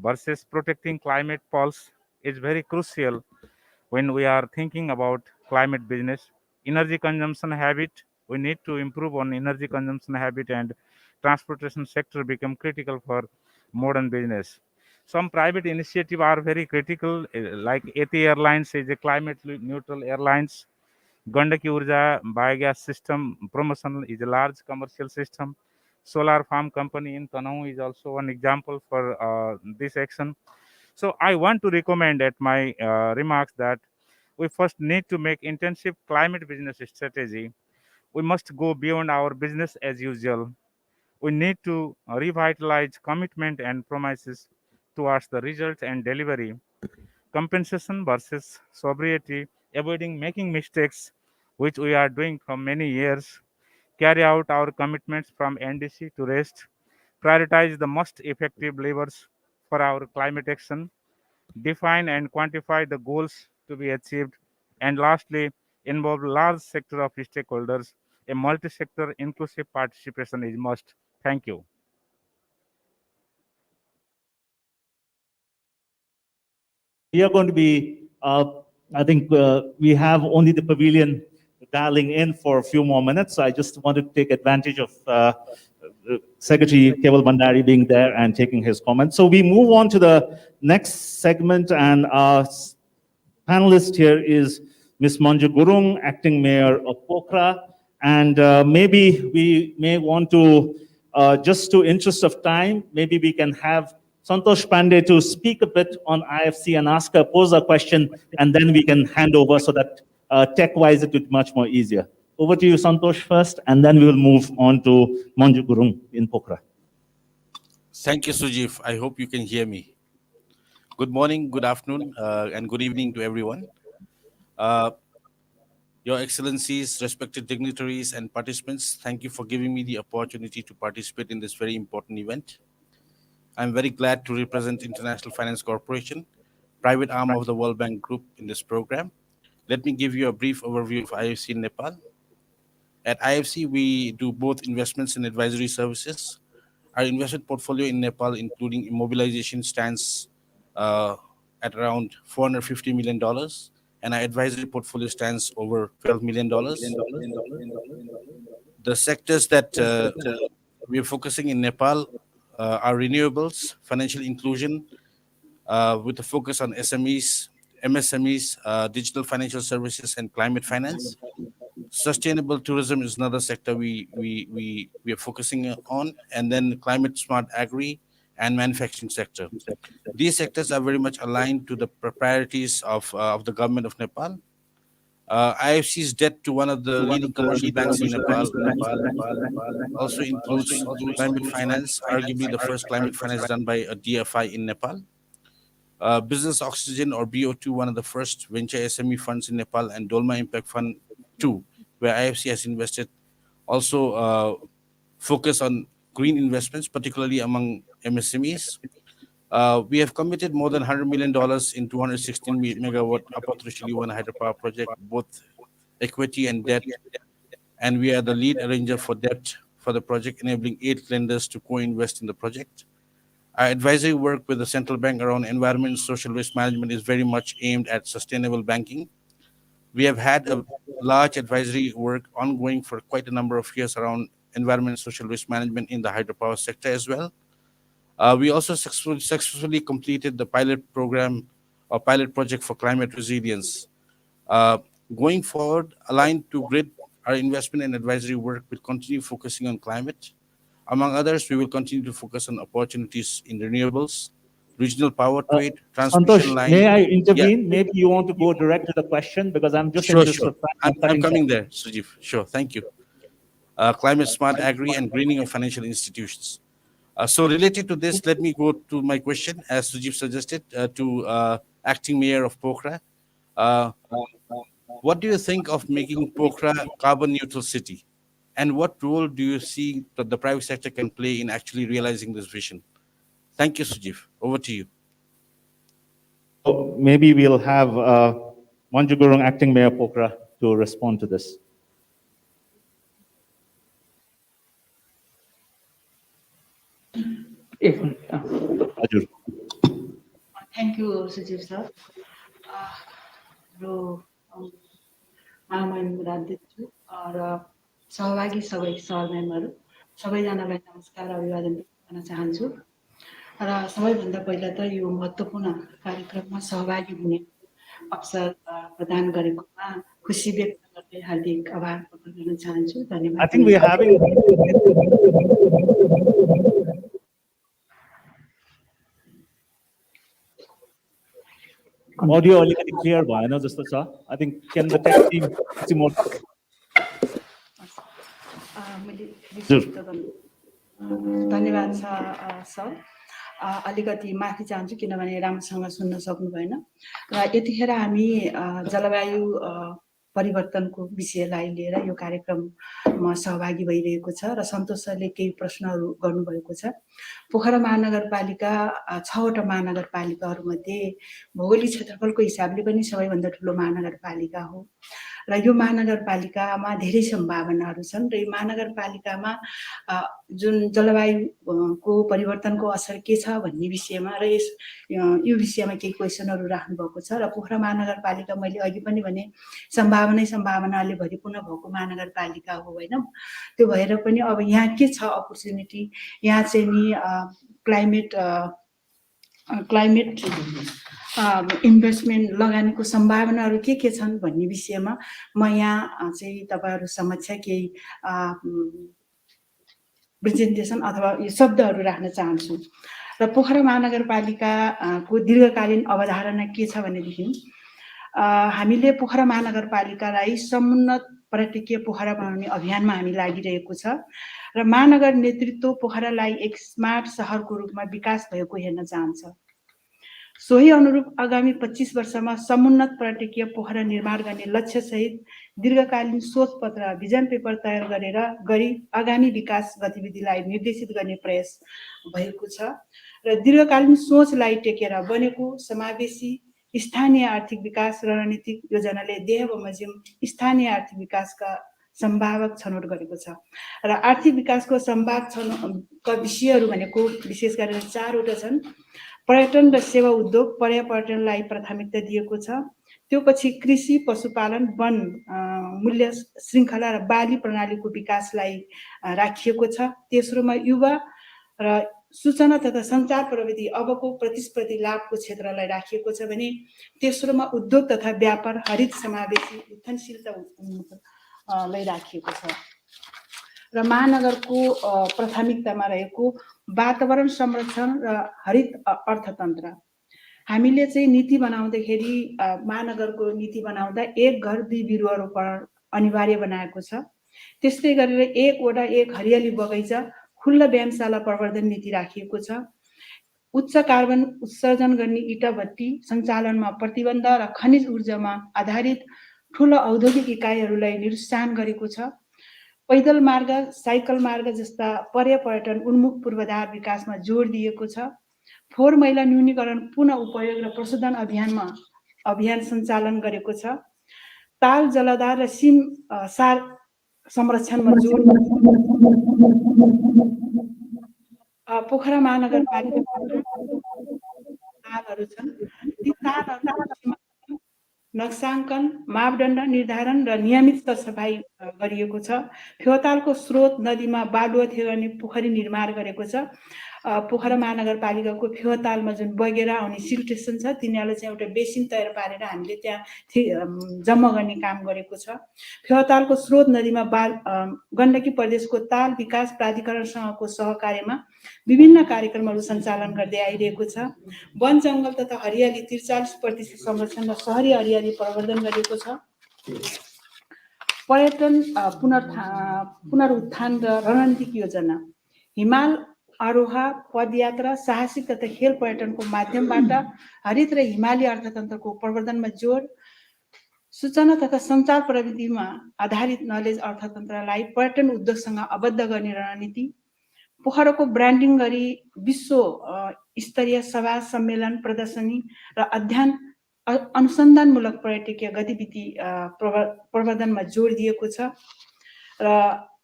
versus protecting climate pulse is very crucial when we are thinking about climate business. Energy consumption habit, we need to improve on energy consumption habit and transportation sector become critical for modern business. Some private initiative are very critical, like AT Airlines is a climate neutral airlines. Gandaki Urja biogas system promotion is a large commercial system. Solar farm company in Tanau is also one example for this action. So I want to recommend at my remarks that we first need to make intensive climate business strategy. We must go beyond our business as usual. We need to revitalize commitment and promises towards the result and delivery. Compensation versus sobriety, avoiding making mistakes, which we are doing from many years. Carry out our commitments from NDC to rest. Prioritize the most effective levers for our climate action. Define and quantify the goals to be achieved, and lastly, involve large sector of stakeholders. A multi-sector inclusive participation is must. Thank you. We are going to be, I think we have only the pavilion dialing in for a few more minutes. So I just wanted to take advantage of Secretary Keval Bandari being there and taking his comments. So we move on to the next segment, and our panelist here is Ms. Manju Gurung, Acting Mayor of Pokhara. And maybe we may want to, just to interest of time, maybe we can have Santosh Pandey to speak a bit on IFC and pose a question, and then we can hand over so that tech-wise it would be much more easier. Over to you, Santosh, first, and then we will move on to Manju Gurung in Pokhara. Thank you, Sujif. I hope you can hear me. Good morning, good afternoon, and good evening to everyone. Your Excellencies, respected dignitaries and participants, thank you for giving me the opportunity to participate in this very important event. I'm very glad to represent International Finance Corporation, private arm of the World Bank Group in this program. Let me give you a brief overview of IFC in Nepal. At IFC, we do both investments and advisory services. Our investment portfolio in Nepal, including immobilization, stands at around $450 million, and our advisory portfolio stands over $12 million. The sectors that we are focusing in Nepal are renewables, financial inclusion, with a focus on SMEs, MSMEs, digital financial services, and climate finance. Sustainable tourism is another sector we are focusing on, and then climate smart agri and manufacturing sector. These sectors are very much aligned to the priorities of the government of Nepal. IFC's debt to one of the leading commercial banks in Nepal also includes climate finance, arguably the first climate finance done by a DFI in Nepal. Business Oxygen or BO2, one of the first venture SME funds in Nepal, and Dolma Impact Fund 2, where IFC has invested, also focus on green investments, particularly among MSMEs. We have committed more than $100 million in 216 megawatt Apatrushili 1 hydropower project, both equity and debt, and we are the lead arranger for debt for the project, enabling 8 lenders to co-invest in the project. Our advisory work with the central bank around environment and social risk management is very much aimed at sustainable banking. We have had a large advisory work ongoing for quite a number of years around environment and social risk management in the hydropower sector as well. We also successfully completed the pilot program or pilot project for climate resilience. Going forward, aligned to GRID, our investment and advisory work will continue focusing on climate. Among others, we will continue to focus on opportunities in renewables, regional power trade, transmission Santosh, line. may I intervene? Yeah. Maybe you want to go direct to the question because I'm just Sure, interested. sure. I'm coming there, Sujeev. Sure, thank you. Climate smart agri and greening of financial institutions. So related to this, let me go to my question, as Sujeev suggested, to Acting Mayor of Pokhara. What do you think of making Pokhara carbon neutral city? And what role do you see that the private sector can play in actually realizing this vision? Thank you, Sujeev. Over to you. So maybe we'll have Manju Gurung, Acting Mayor Pokhara, to respond to this. Ajur. Thank you, Sujeev sir. महामहिम राज्यछु र सहभागी सबै सहमेम्बरहरू सबैजनालाई नमस्कार अभिवादन गर्न चाहन्छु र सबैभन्दा पहिला त यो महत्त्वपूर्ण कार्यक्रममा सहभागी हुने अवसर प्रदान गरेकोमा खुसी व्यक्त गर्दै हार्दिक आभार प्रकट गर्न चाहन्छु। धन्यवाद। I think we are having audio अलिकति clear भएन जस्तो छ। I think can the tech team ICIMOD धन्यवाद सर। अलिकति माफी चाहन्छु किनभने राम्रोसँग सुन्न सक्नु भएन र यतिखेर हामी जलवायु परिवर्तनको विषयलाई लिएर यो कार्यक्रममा सहभागी भइरहेको छ र सन्तोष सरले केही प्रश्नहरू गर्नुभएको छ। पोखरा महानगरपालिका 6 वटा महानगरपालिकाहरूमध्ये भौगोलिक क्षेत्रफलको हिसाबले पनि सबैभन्दा ठुलो महानगरपालिका हो र यो महानगरपालिकामा धेरै सम्भावनाहरू छन् र यो महानगरपालिकामा जुन जलवायुको परिवर्तनको असर के छ भन्ने विषयमा र यो विषयमा केही क्वेशनहरू राख्नु भएको छ र पोखरा महानगरपालिका मैले अघि पनि भने सम्भावनाले भरिपूर्ण भएको महानगरपालिका हो हैन। त्यो भएर पनि अब यहाँ के छ अपर्च्युनिटी, यहाँ चाहिँ नि क्लाइमेट इन्भेस्टमेन्ट लगानीको सम्भावनाहरू के छन् भन्ने विषयमा म यहाँ चाहिँ तपाईहरु समक्ष केही प्रेजेन्टेसन अथवा यो शब्दहरू राख्न चाहन्छु र पोखरा महानगरपालिकाको दीर्घकालीन अवधारणा के छ भनेदेखि हामीले पोखरा महानगरपालिकालाई समुन्नत पर्यटकीय पोखरा बनाउने अभियानमा हामी लागिरहेको छ र महानगर नेतृत्व पोखरालाई एक स्मार्ट शहरको रूपमा विकास भएको हेर्न चाहन्छ। सोही अनुरूप आगामी 25 वर्षमा समुन्नत पर्यटकीय पोखरा निर्माण गर्ने लक्ष्य सहित दीर्घकालीन सोच पत्र भिजन पेपर तयार गरी आगामी विकास गतिविधिलाई निर्देशित गर्ने प्रयास भएको छ र दीर्घकालीन सोचलाई टेकेर बनेको समावेशी स्थानीय आर्थिक विकास रणनीतिक योजनाले देह बमोजिम स्थानीय आर्थिक विकासका सम्भावक छनौट गरेको छ र आर्थिक विकासको सम्भावक छनौटका विषयहरू भनेको विशेष गरेर 4 वटा छन्। पर्यटन र सेवा उद्योग, पर्यटनलाई प्राथमिकता दिएको छ। त्यो पछि कृषि, पशुपालन, वन, मूल्य श्रृंखला र बाली प्रणालीको विकासलाई राखिएको छ। तेस्रोमा युवा र सूचना तथा संचार प्रविधि अबको प्रतिस्पर्धी लाभको क्षेत्रलाई राखिएको छ भने तेस्रोमा उद्योग तथा व्यापार, हरित समावेशी उद्यमशीलतालाई राखिएको छ र महानगरको प्राथमिकतामा रहेको वातावरण संरक्षण र हरित अर्थतन्त्र। हामीले चाहिँ नीति बनाउँदाखेरि महानगरको नीति बनाउँदा एक घर 2 बिरुवा रोपण अनिवार्य बनाएको छ। त्यस्तै गरेर एक हरियाली बगैँचा खुल्ला व्यायामशाला प्रवर्धन नीति राखिएको छ। उच्च कार्बन उत्सर्जन गर्ने इटा भट्टी सञ्चालनमा प्रतिबन्ध र खनिज ऊर्जामा आधारित ठूला औद्योगिक इकाइहरूलाई निरुत्साहन गरेको छ। पैदल मार्ग, साइकल मार्ग जस्ता पर्यटन उन्मुख पूर्वाधार विकासमा जोड दिएको छ। फोहोर मैला न्यूनीकरण, पुनः उपयोग र प्रशोधन अभियान सञ्चालन गरेको छ। ताल, जलाधार र सार संरक्षणमा जोड पोखरा महानगरपालिका तालहरू छन्। ती तालहरू नक्साङ्कन, मापदण्ड निर्धारण र नियमित सरसफाई गरिएको छ। फेवातालको स्रोत नदीमा बालुवा थेगाउने पोखरी निर्माण गरेको छ। पोखरा महानगरपालिकाको फेवातालमा जुन बगेर आउने सिल्टेसन छ, तिनीहरूलाई चाहिँ एउटा बेसिन तयार पारेर हामीले त्यहाँ जम्मा गर्ने काम गरेको छ। फेवातालको स्रोत नदीमा गण्डकी प्रदेशको ताल विकास प्राधिकरणसँगको सहकार्यमा विभिन्न कार्यक्रमहरू सञ्चालन गर्दै आइरहेको छ। वन जङ्गल तथा हरियाली 43% संरक्षण र सहरी हरियाली प्रवर्धन गरिएको छ। पर्यटन पुनरुत्थान र रणनीतिक योजना, हिमाल आरोहा, पदयात्रा, साहसिक तथा खेल पर्यटनको माध्यमबाट हरित र हिमाली अर्थतन्त्रको प्रवर्धनमा जोड, सूचना तथा सञ्चार प्रविधिमा आधारित नलेज अर्थतन्त्रलाई पर्यटन उद्योगसँग आबद्ध गर्ने रणनीति, पोखराको ब्रान्डिङ गरी विश्व स्तरीय सभा, सम्मेलन, प्रदर्शनी र अध्ययन अनुसन्धानमूलक पर्यटकीय गतिविधि प्रवर्धनमा जोड दिएको छ। र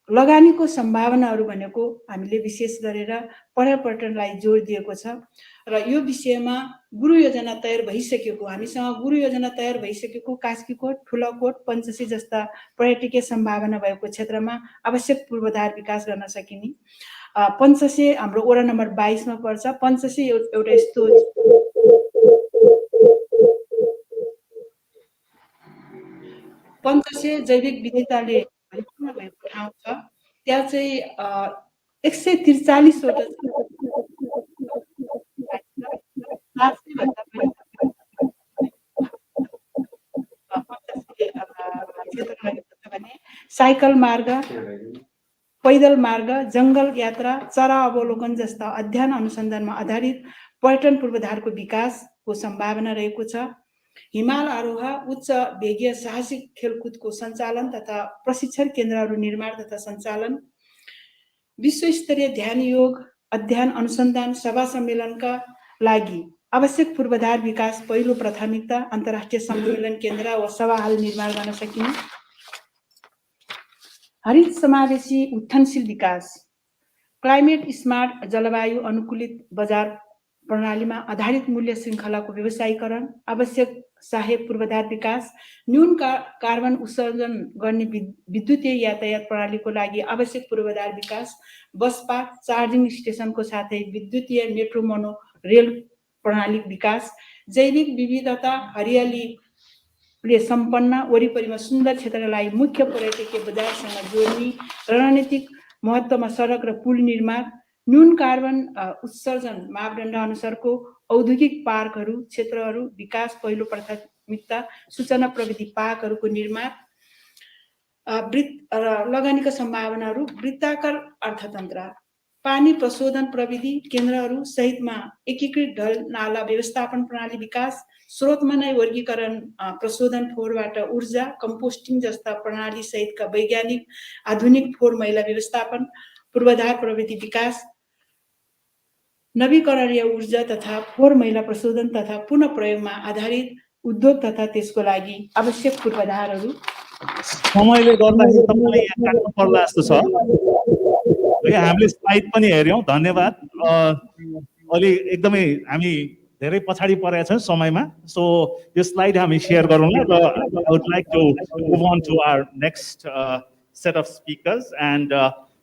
लगानीको सम्भावनाहरू भनेको हामीले विशेष गरेर पर्यटनलाई जोड दिएको छ। र यो विषयमा गुरु योजना तयार भइसकेको, हामीसँग गुरु योजना तयार भइसकेको कास्कीकोट, ठुलाकोट, पञ्चसी जस्ता पर्यटकीय सम्भावना भएको क्षेत्रमा आवश्यक पूर्वाधार विकास गर्न सकिने। पञ्चसी हाम्रो वडा नम्बर 22 मा पर्छ। पञ्चसी एउटा यस्तो पञ्चसी जैविक विविधताले भरिपूर्ण भएको ठाउँ छ। त्यहाँ चाहिँ 143 वटा साइकल मार्ग, पैदल मार्ग, जङ्गल यात्रा, चरा अवलोकन जस्ता अध्ययन अनुसन्धानमा आधारित पर्यटन पूर्वाधारको विकासको सम्भावना रहेको छ। हिमाल आरोह, उच्च वेगीय साहसिक खेलकुदको सञ्चालन तथा प्रशिक्षण केन्द्रहरू निर्माण तथा सञ्चालन, विश्वस्तरीय ध्यान योग अध्ययन अनुसन्धान सभा सम्मेलनका लागि आवश्यक पूर्वाधार विकास पहिलो प्राथमिकता, अन्तर्राष्ट्रिय सम्मेलन केन्द्र वा सभा हाल निर्माण गर्न सकिने। हरित समावेशी उत्थानशील विकास, क्लाइमेट स्मार्ट जलवायु अनुकूलित बजार प्रणालीमा आधारित मूल्य श्रृङ्खलाको व्यवसायीकरण, आवश्यक सहायक पूर्वाधार विकास, न्यून कार्बन उत्सर्जन गर्ने विद्युतीय यातायात प्रणालीको लागि आवश्यक पूर्वाधार विकास, बस पार्क, चार्जिङ स्टेसनको साथै विद्युतीय मेट्रो मोनो रेल प्रणाली विकास, जैविक विविधता हरियालीले सम्पन्न वरिपरिमा सुन्दर क्षेत्रलाई मुख्य पर्यटकीय बजारसँग जोड्ने रणनीतिक महत्त्वमा सडक र पुल निर्माण, न्यून कार्बन उत्सर्जन मापदण्ड अनुसारको औद्योगिक पार्कहरू क्षेत्रहरू विकास पहिलो प्राथमिकता, सूचना प्रविधि पार्कहरूको निर्माण, लगानीका सम्भावनाहरू, वृत्ताकार अर्थतन्त्र, पानी प्रशोधन प्रविधि केन्द्रहरू सहितमा एकीकृत ढल नाला व्यवस्थापन प्रणाली विकास, स्रोतमा नै वर्गीकरण प्रशोधन फोहोरबाट ऊर्जा कम्पोस्टिङ जस्ता प्रणाली सहितका वैज्ञानिक आधुनिक फोहोर मैला व्यवस्थापन पूर्वाधार प्रविधि विकास, नवीकरणीय ऊर्जा तथा फोहोर मैला प्रशोधन तथा पुनः प्रयोगमा आधारित उद्योग तथा त्यसको लागि आवश्यक पूर्वाधारहरू। समयले गर्दाखेरि तपाईँले यहाँ काट्नु पर्ला जस्तो छ। हामीले स्लाइड पनि हेर्यौँ, धन्यवाद। अलि एकदमै हामी धेरै पछाडि परेका छौँ समयमा, सो यो स्लाइड हामी सेयर गरौँला र I would like to move on to our next set of speakers, and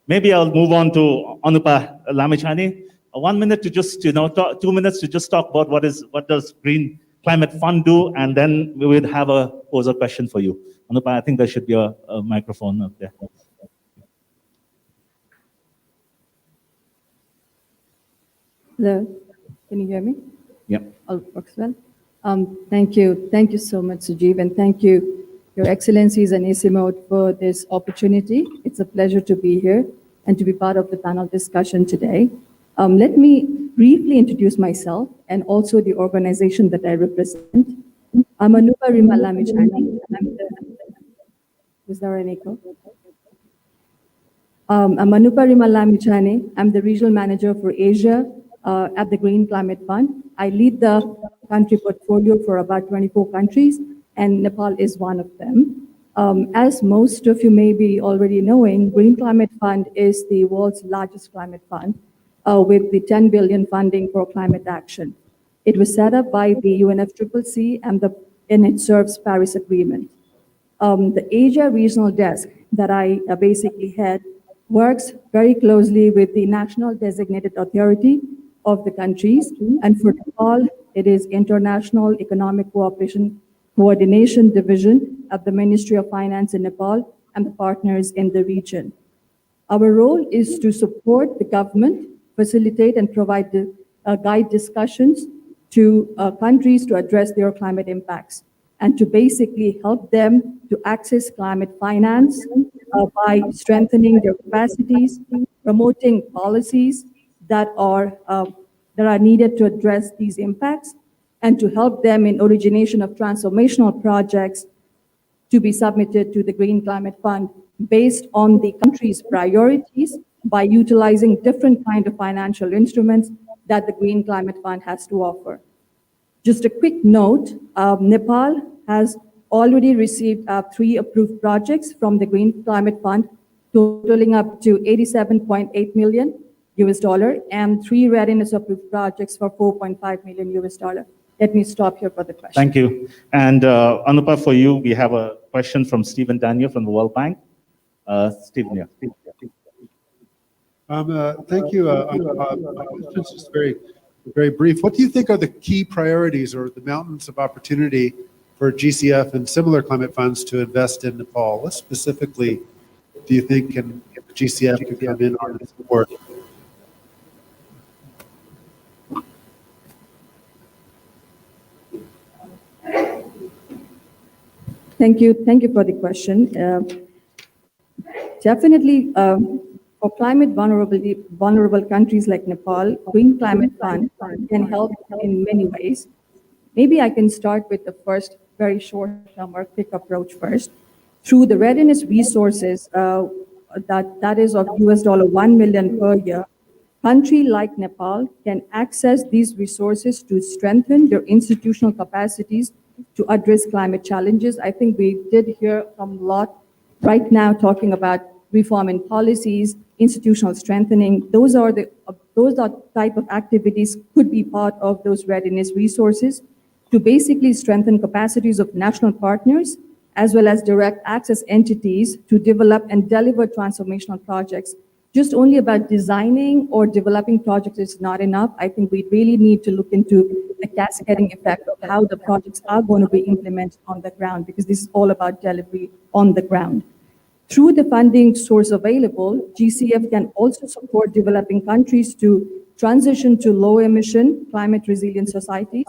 maybe I'll move on to Anupa Lamechani. 1 minute to just, 2 minutes to just talk about what does Green Climate Fund do, and then we will have a poser question for you. Anupa, I think there should be a microphone up there. Hello, can you hear me? Yeah. All works well. Thank you. Thank you so much, Sujeev, and thank you, Your Excellencies and ICIMOD, for this opportunity. It's a pleasure to be here and to be part of the panel discussion today. Let me briefly introduce myself and also the organization that I represent. I'm Anupa Rimala-Michani. Is there an echo? I'm Anupa Rimala-Michani. I'm the regional manager for Asia at the Green Climate Fund. I lead the country portfolio for about 24 countries, and Nepal is one of them. As most of you may be already knowing, Green Climate Fund is the world's largest climate fund with the 10 billion funding for climate action. It was set up by the UNFCCC and it serves Paris Agreement. The Asia Regional Desk that I basically head works very closely with the National Designated Authority of the countries. And for Nepal, it is International Economic Cooperation Coordination Division of the Ministry of Finance in Nepal and the partners in the region. Our role is to support the government, facilitate and provide guide discussions to countries to address their climate impacts, and to basically help them to access climate finance by strengthening their capacities, promoting policies that are needed to address these impacts, and to help them in origination of transformational projects to be submitted to the Green Climate Fund based on the country's priorities by utilizing different kind of financial instruments that the Green Climate Fund has to offer. Just a quick note, Nepal has already received 3 approved projects from the Green Climate Fund, totaling up to $87.8 million and 3 readiness approved projects for $4.5 million. Let me stop here for the question. Thank you. And Anupa, for you, we have a question from Stephen Daniel from the World Bank. Stephen, yeah. Thank you. My question is just very brief. What do you think are the key priorities or the mountains of opportunity for GCF and similar climate funds to invest in Nepal? What specifically do you think GCF could come in on and support? Thank you for the question. Definitely, for climate vulnerable countries like Nepal, Green Climate Fund can help in many ways. Maybe I can start with the first very short-term or quick approach first. Through the readiness resources that is of $1 million per year, country like Nepal can access these resources to strengthen their institutional capacities to address climate challenges. I think we did hear from a lot right now talking about reform in policies, institutional strengthening. Those are type of activities could be part of those readiness resources to basically strengthen capacities of national partners as well as direct access entities to develop and deliver transformational projects. Just only about designing or developing projects is not enough. I think we really need to look into the cascading effect of how the projects are going to be implemented on the ground, because this is all about delivery on the ground. Through the funding source available, GCF can also support developing countries to transition to low emission, climate resilient societies.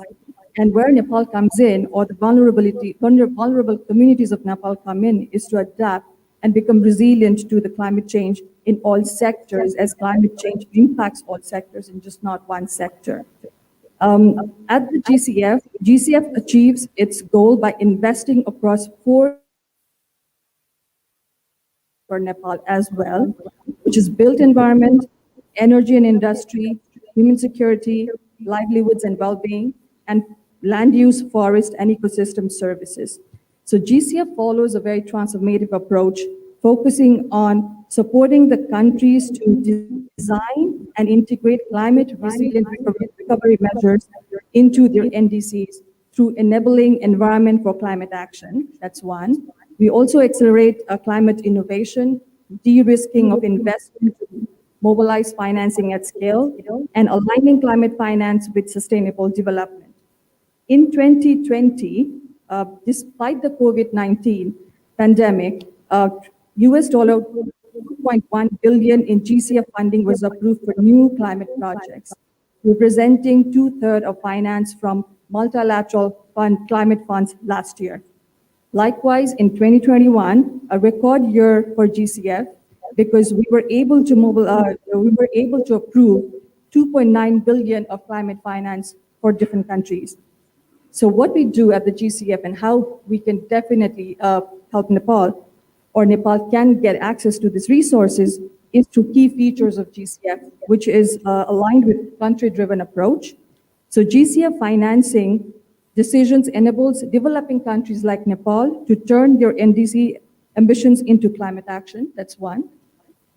And where Nepal comes in, or the vulnerable communities of Nepal come in, is to adapt and become resilient to the climate change in all sectors, as climate change impacts all sectors and just not one sector. At the GCF achieves its goal by investing across 4 for Nepal as well, which is built environment, energy and industry, human security, livelihoods and well-being, and land use, forest, and ecosystem services. So GCF follows a very transformative approach, focusing on supporting the countries to design and integrate climate resilient recovery measures into their NDCs through enabling environment for climate action. That's one. We also accelerate climate innovation, de-risking of investment, mobilize financing at scale, and aligning climate finance with sustainable development. In 2020, despite the COVID-19 pandemic, $2.1 billion in GCF funding was approved for new climate projects. representing 2/3 of finance from multilateral climate funds last year. Likewise, in 2021, a record year for GCF, because we were able to approve 2.9 billion of climate finance for different countries. So what we do at the GCF and how we can definitely help Nepal, or Nepal can get access to these resources, is through key features of GCF, which is aligned with country-driven approach. So GCF financing decisions enables developing countries like Nepal to turn their NDC ambitions into climate action. That's one.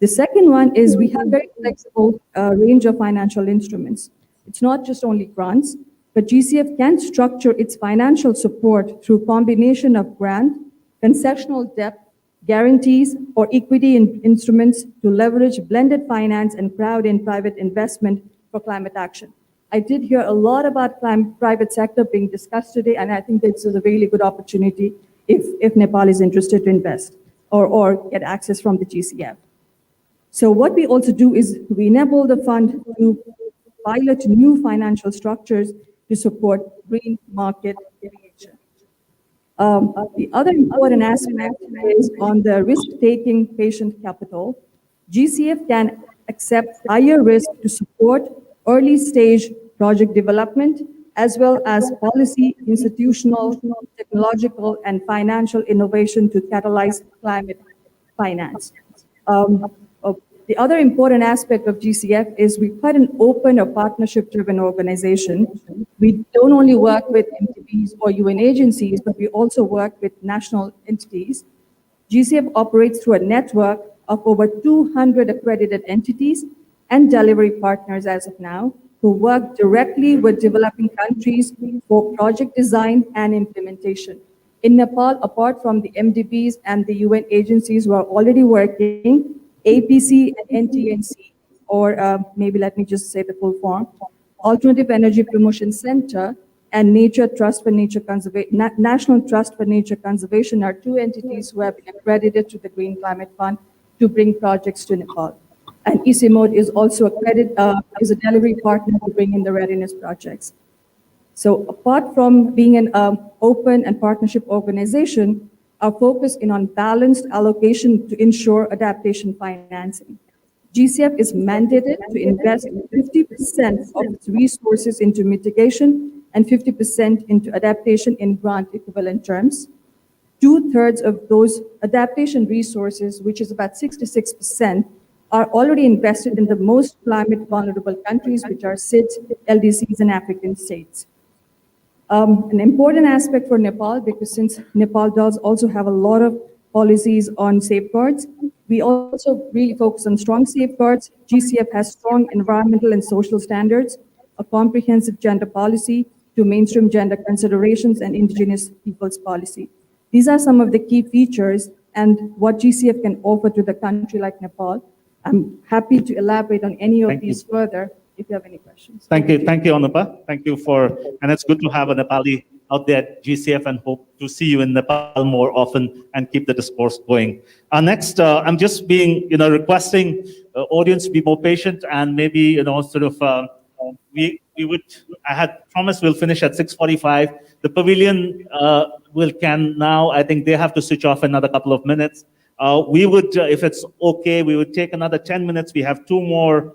The second one is we have very flexible range of financial instruments. It's not just only grants, but GCF can structure its financial support through combination of grant, concessional debt, guarantees, or equity instruments to leverage blended finance and crowd in private investment for climate action. I did hear a lot about private sector being discussed today, and I think this is a really good opportunity if Nepal is interested to invest or get access from the GCF. So what we also do is we enable the fund to pilot new financial structures to support green market creation. The other important aspect is on the risk-taking patient capital. GCF can accept higher risk to support early-stage project development, as well as policy, institutional, technological, and financial innovation to catalyze climate finance. The other important aspect of GCF is we're quite an open or partnership-driven organization. We don't only work with MTBs or UN agencies, but we also work with national entities. GCF operates through a network of over 200 accredited entities and delivery partners as of now, who work directly with developing countries for project design and implementation. In Nepal, apart from the MDBs and the UN agencies who are already working, APC and NTNC, or maybe let me just say the full form, Alternative Energy Promotion Center and Nature Trust for Nature Conservation, National Trust for Nature Conservation are two entities who have been accredited to the Green Climate Fund to bring projects to Nepal. And ICIMOD is also is a delivery partner to bring in the readiness projects. So apart from being an open and partnership organization, our focus is on balanced allocation to ensure adaptation financing. GCF is mandated to invest 50% of its resources into mitigation and 50% into adaptation in grant equivalent terms. 2/3 of those adaptation resources, which is about 66%, are already invested in the most climate vulnerable countries, which are SIDS, LDCs, and African states. An important aspect for Nepal, because since Nepal does also have a lot of policies on safeguards, we also really focus on strong safeguards. GCF has strong environmental and social standards, a comprehensive gender policy to mainstream gender considerations, and indigenous peoples policy. These are some of the key features and what GCF can offer to the country like Nepal. I'm happy to elaborate on any of these further if you have any questions. Thank you, Anupa. Thank you and it's good to have a Nepali out there at GCF, and hope to see you in Nepal more often and keep the discourse going. Next, I'm just requesting audience to be more patient and maybe, I had promised we'll finish at 6:45. The pavilion can now, I think they have to switch off another couple of minutes. We would, if it's okay, we would take another 10 minutes. We have 2 more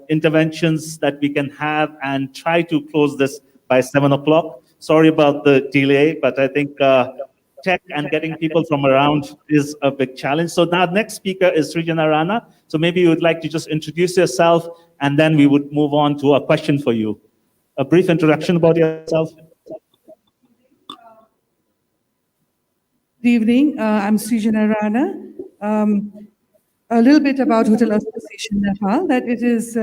interventions that we can have and try to close this by 7 o'clock. Sorry about the delay, but I think tech and getting people from around is a big challenge. So now next speaker is Srijana Rana. So maybe you would like to just introduce yourself, and then we would move on to a question for you. A brief introduction about yourself. Good evening, I'm Srijana Rana. A little bit about Hotel Association Nepal, that it is,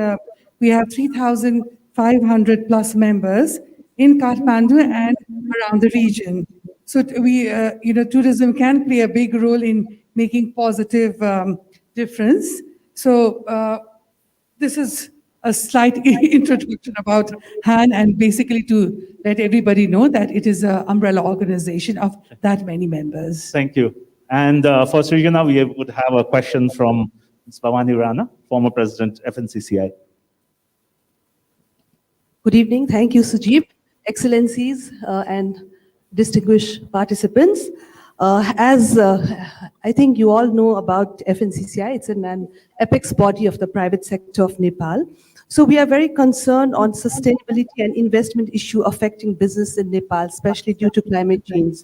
we have 3,500 plus members in Kathmandu and around the region. So tourism can play a big role in making positive difference. So this is a slight introduction about HAN, and basically to let everybody know that it is an umbrella organization of that many members. Thank you. And for Srijana, we would have a question from Ms. Bhavani Rana, former president, FNCCI. Good evening. Thank you, Sujib. Excellencies and distinguished participants. As I think you all know about FNCCI, it's an apex body of the private sector of Nepal. So we are very concerned on sustainability and investment issue affecting business in Nepal, especially due to climate change.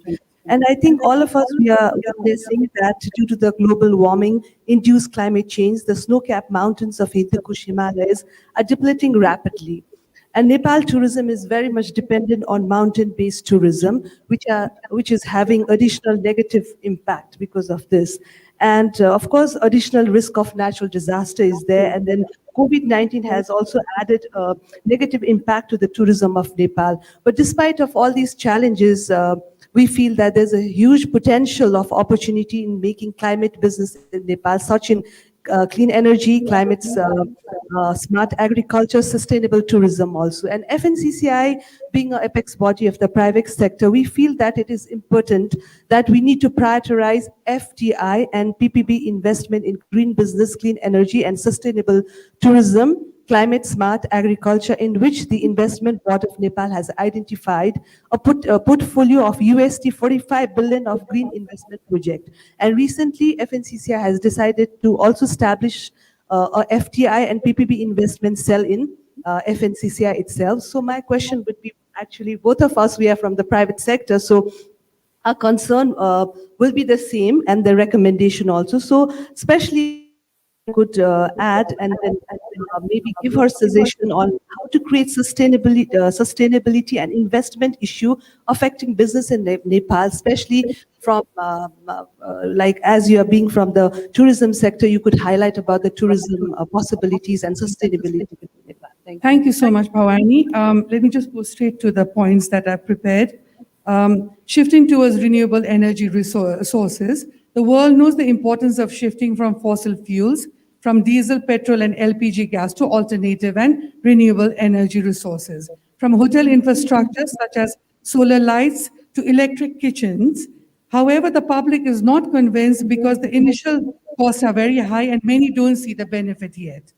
And I think all of us, we are witnessing that due to the global warming induced climate change, the snow-capped mountains of Hindu Kush Himalayas are depleting rapidly. And Nepal tourism is very much dependent on mountain-based tourism, which is having additional negative impact because of this. And of course, additional risk of natural disaster is there. And then COVID-19 has also added a negative impact to the tourism of Nepal. But despite of all these challenges, we feel that there's a huge potential of opportunity in making climate business in Nepal, such in clean energy, climate smart agriculture, sustainable tourism also. And FNCCI, being an apex body of the private sector, we feel that it is important that we need to prioritize FDI and PPP investment in green business, clean energy, and sustainable tourism, climate smart agriculture, in which the investment board of Nepal has identified a portfolio of USD 45 billion of green investment project. And recently, FNCCI has decided to also establish a FDI and PPP investment cell in FNCCI itself. So my question would be, actually, both of us, we are from the private sector, so our concern will be the same, and the recommendation also. So especially could add and then maybe give her suggestion on how to create sustainability and investment issue affecting business in Nepal, especially from like as you are being from the tourism sector, you could highlight about the tourism possibilities and sustainability in Nepal. Thank you so much, Bhavani. Let me just go straight to the points that I've prepared. Shifting towards renewable energy sources, the world knows the importance of shifting from fossil fuels, from diesel, petrol, and LPG gas to alternative and renewable energy resources. From hotel infrastructure such as solar lights to electric kitchens. However, the public is not convinced because the initial costs are very high and many don't see the benefit yet.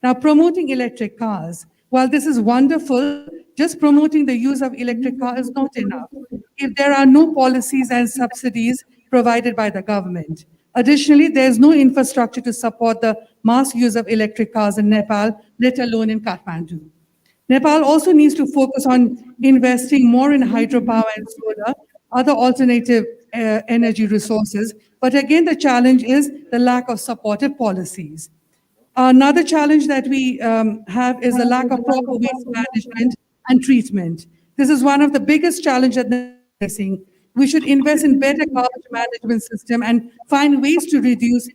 Now, promoting electric cars, while this is wonderful, just promoting the use of electric cars is not enough if there are no policies and subsidies provided by the government. Additionally, there's no infrastructure to support the mass use of electric cars in Nepal, let alone in Kathmandu. Nepal also needs to focus on investing more in hydropower and solar, other alternative energy resources. But again, the challenge is the lack of supportive policies. Another challenge that we have is the lack of proper waste management and treatment. This is one of the biggest challenges that we're facing. We should invest in better garbage management system and find ways to reduce,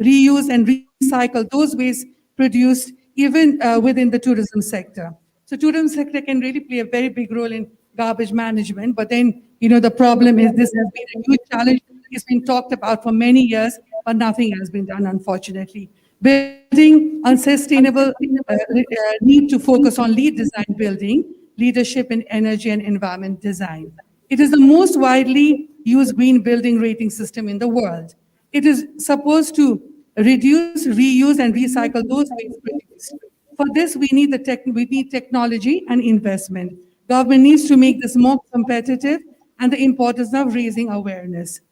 reuse, and recycle those wastes produced even within the tourism sector. So tourism sector can really play a very big role in garbage management, but then, the problem is this has been a huge challenge. It's been talked about for many years, but nothing has been done, unfortunately. Building unsustainable need to focus on lead design building, leadership in energy and environment design. It is the most widely used green building rating system in the world. It is supposed to reduce, reuse, and recycle those waste produced. For this, we need technology and investment. Government needs to make this more competitive and the importance of raising awareness.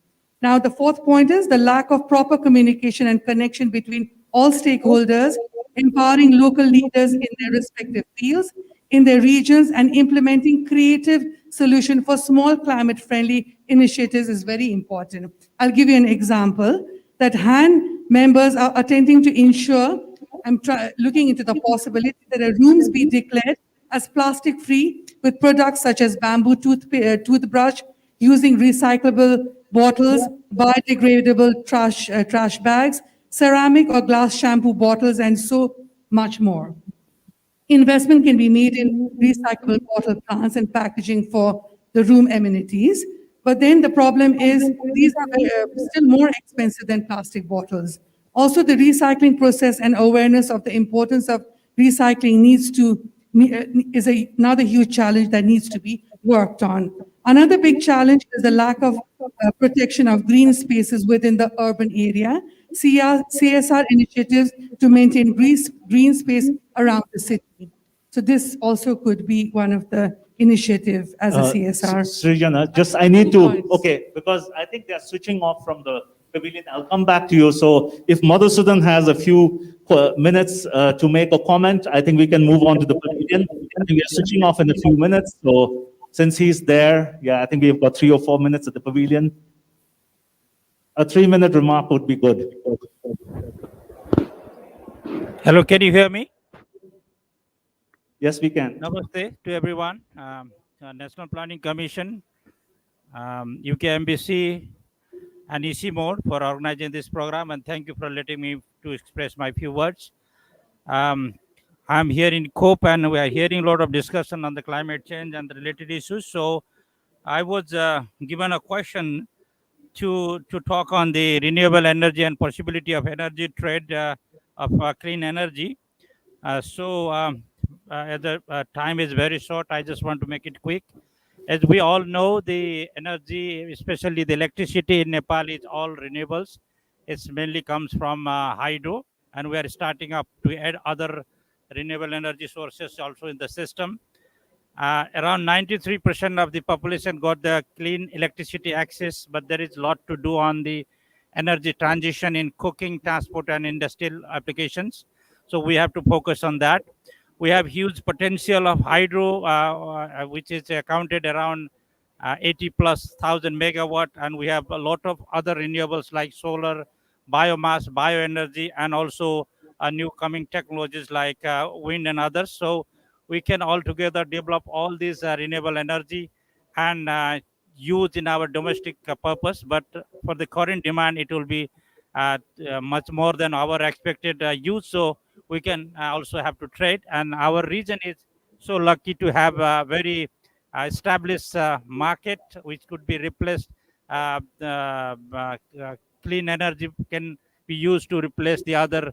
Now, the fourth point is the lack of proper communication and connection between all stakeholders, empowering local leaders in their respective fields, in their regions, and implementing creative solutions for small climate-friendly initiatives is very important. I'll give you an example that HAN members are attempting to ensure, looking into the possibility that rooms be declared as plastic-free with products such as bamboo toothbrush, using recyclable bottles, biodegradable trash bags, ceramic or glass shampoo bottles, and so much more. Investment can be made in recyclable bottle plants and packaging for the room amenities. But then the problem is these are still more expensive than plastic bottles. Also, the recycling process and awareness of the importance of recycling is another huge challenge that needs to be worked on. Another big challenge is the lack of protection of green spaces within the urban area. CSR initiatives to maintain green space around the city. So this also could be one of the initiative as a CSR. Srijana, just I need to, okay, because I think they're switching off from the pavilion. I'll come back to you. So if Madhusudan has a few minutes to make a comment, I think we can move on to the pavilion. I think we're switching off in a few minutes. So since he's there, yeah, I think we've got 3 or 4 minutes at the pavilion. A 3-minute remark would be good. Hello, can you hear me? Yes, we can. Namaste to everyone. National Planning Commission, UK Embassy, and ICIMOD for organizing this program, and thank you for letting me to express my few words. I'm here in COPE, and we are hearing a lot of discussion on the climate change and the related issues. So I was given a question to talk on the renewable energy and possibility of energy trade of clean energy. As the time is very short, I just want to make it quick. As we all know, the energy, especially the electricity in Nepal, is all renewables. It mainly comes from hydro, and we are starting up to add other renewable energy sources also in the system. Around 93% of the population got the clean electricity access, but there is a lot to do on the energy transition in cooking, transport, and industrial applications. So we have to focus on that. We have huge potential of hydro, which is counted around 80,000+ megawatt, and we have a lot of other renewables like solar, biomass, bioenergy, and also new coming technologies like wind and others. So we can altogether develop all these renewable energy and use in our domestic purpose. But for the current demand, it will be much more than our expected use. So we can also have to trade, and our region is so lucky to have a very established market which could be replaced. Clean energy can be used to replace the other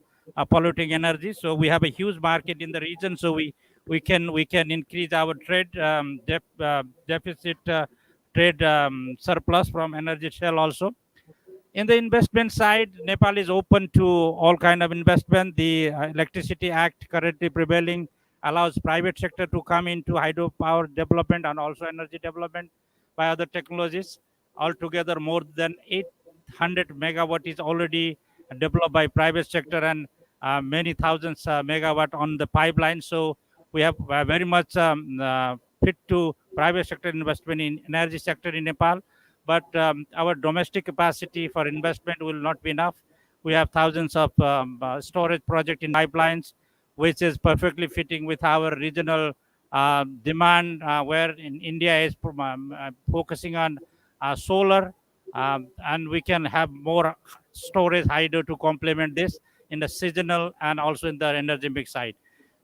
polluting energy. So we have a huge market in the region. So we can increase our trade deficit, trade surplus from energy shell also. In the investment side, Nepal is open to all kind of investment. The Electricity Act currently prevailing allows private sector to come into hydropower development and also energy development by other technologies. Altogether, more than 800 megawatt is already developed by private sector, and many thousands megawatt on the pipeline. So we have very much fit to private sector investment in energy sector in Nepal. But our domestic capacity for investment will not be enough. We have thousands of storage projects in pipelines, which is perfectly fitting with our regional demand, where in India is focusing on solar, and we can have more storage hydro to complement this in the seasonal and also in the energy mix side.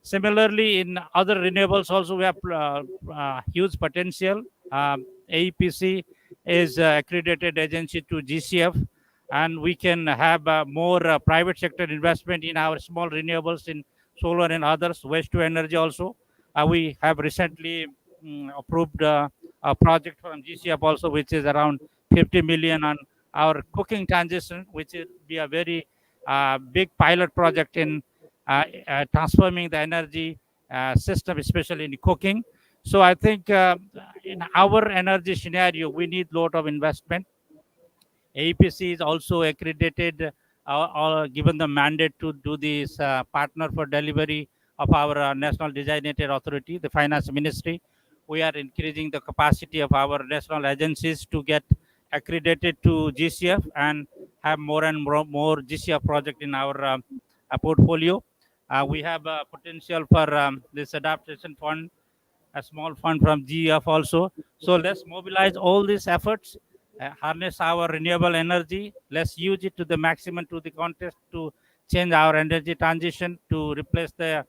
Similarly, in other renewables also we have huge potential. AEPC is accredited agency to GCF, and we can have more private sector investment in our small renewables in solar and others, waste to energy also. We have recently approved a project from GCF also, which is around 50 million on our cooking transition, which will be a very big pilot project in transforming the energy system, especially in cooking. So I think in our energy scenario, we need a lot of investment. AEPC is also accredited, given the mandate to do this partner for delivery of our national designated authority, the finance ministry. We are increasing the capacity of our national agencies to get accredited to GCF and have more and more GCF project in our portfolio. We have potential for this adaptation fund, a small fund from GF also. So let's mobilize all these efforts, harness our renewable energy. Let's use it to the maximum to the contest to change our energy transition, to replace the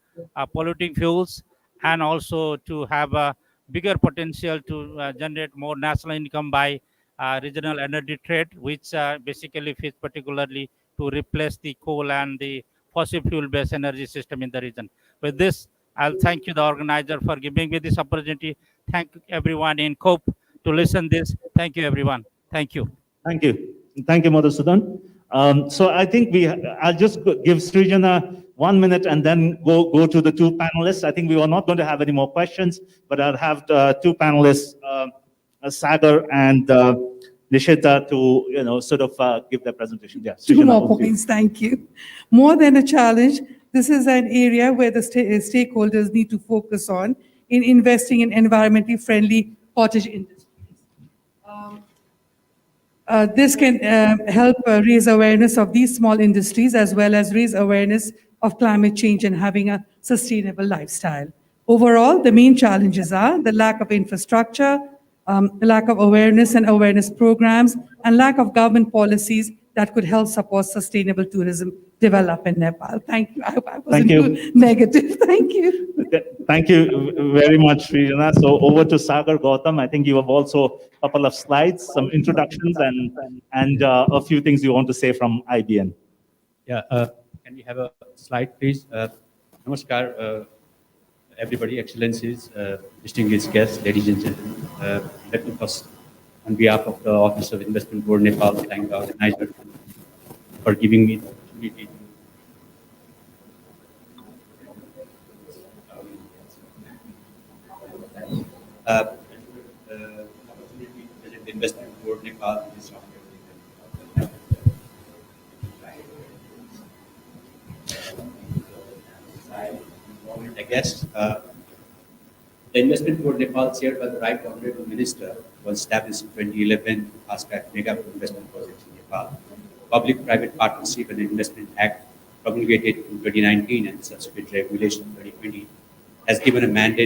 polluting fuels, and also to have a bigger potential to generate more national income by regional energy trade, which basically fits particularly to replace the coal and the fossil fuel-based energy system in the region. With this, I'll thank you, the organizer, for giving me this opportunity. Thank everyone in COPE to listen this. Thank you, everyone. Thank you. Thank you. Thank you, Madhusudan. So I think I'll just give Srijana 1 minute and then go to the two panelists. I think we are not going to have any more questions, but I'll have two panelists, Sagar and Nishita, to sort of give their presentation. Yeah, Two Srijana, more over to you. points, thank you. More than a challenge, this is an area where the stakeholders need to focus on in investing in environmentally friendly cottage industries. This can help raise awareness of these small industries as well as raise awareness of climate change and having a sustainable lifestyle. Overall, the main challenges are the lack of infrastructure, lack of awareness and awareness programs, and lack of government policies that could help support sustainable tourism develop in Nepal. Thank you. I hope I wasn't too negative. Thank you. Thank you very much, Srijana. So over to Sagar Gautam. I think you have also a couple of slides, some introductions, and a few things you want to say from IBN. Yeah, can we have a slide, please? Namaskar, everybody, Excellencies, distinguished guests, ladies and gentlemen. Let me first, on behalf of the Office of Investment Board Nepal, thank the organizer for giving me the opportunity to opportunity to present the Investment Board Nepal in this October. I guess the Investment Board Nepal, chaired by the Right Honorable Minister, was established in 2011 to fast-track mega investment projects in Nepal. Public-Private Partnership and Investment Act, promulgated in 2019 and subsequent regulation in 2020, has given a mandate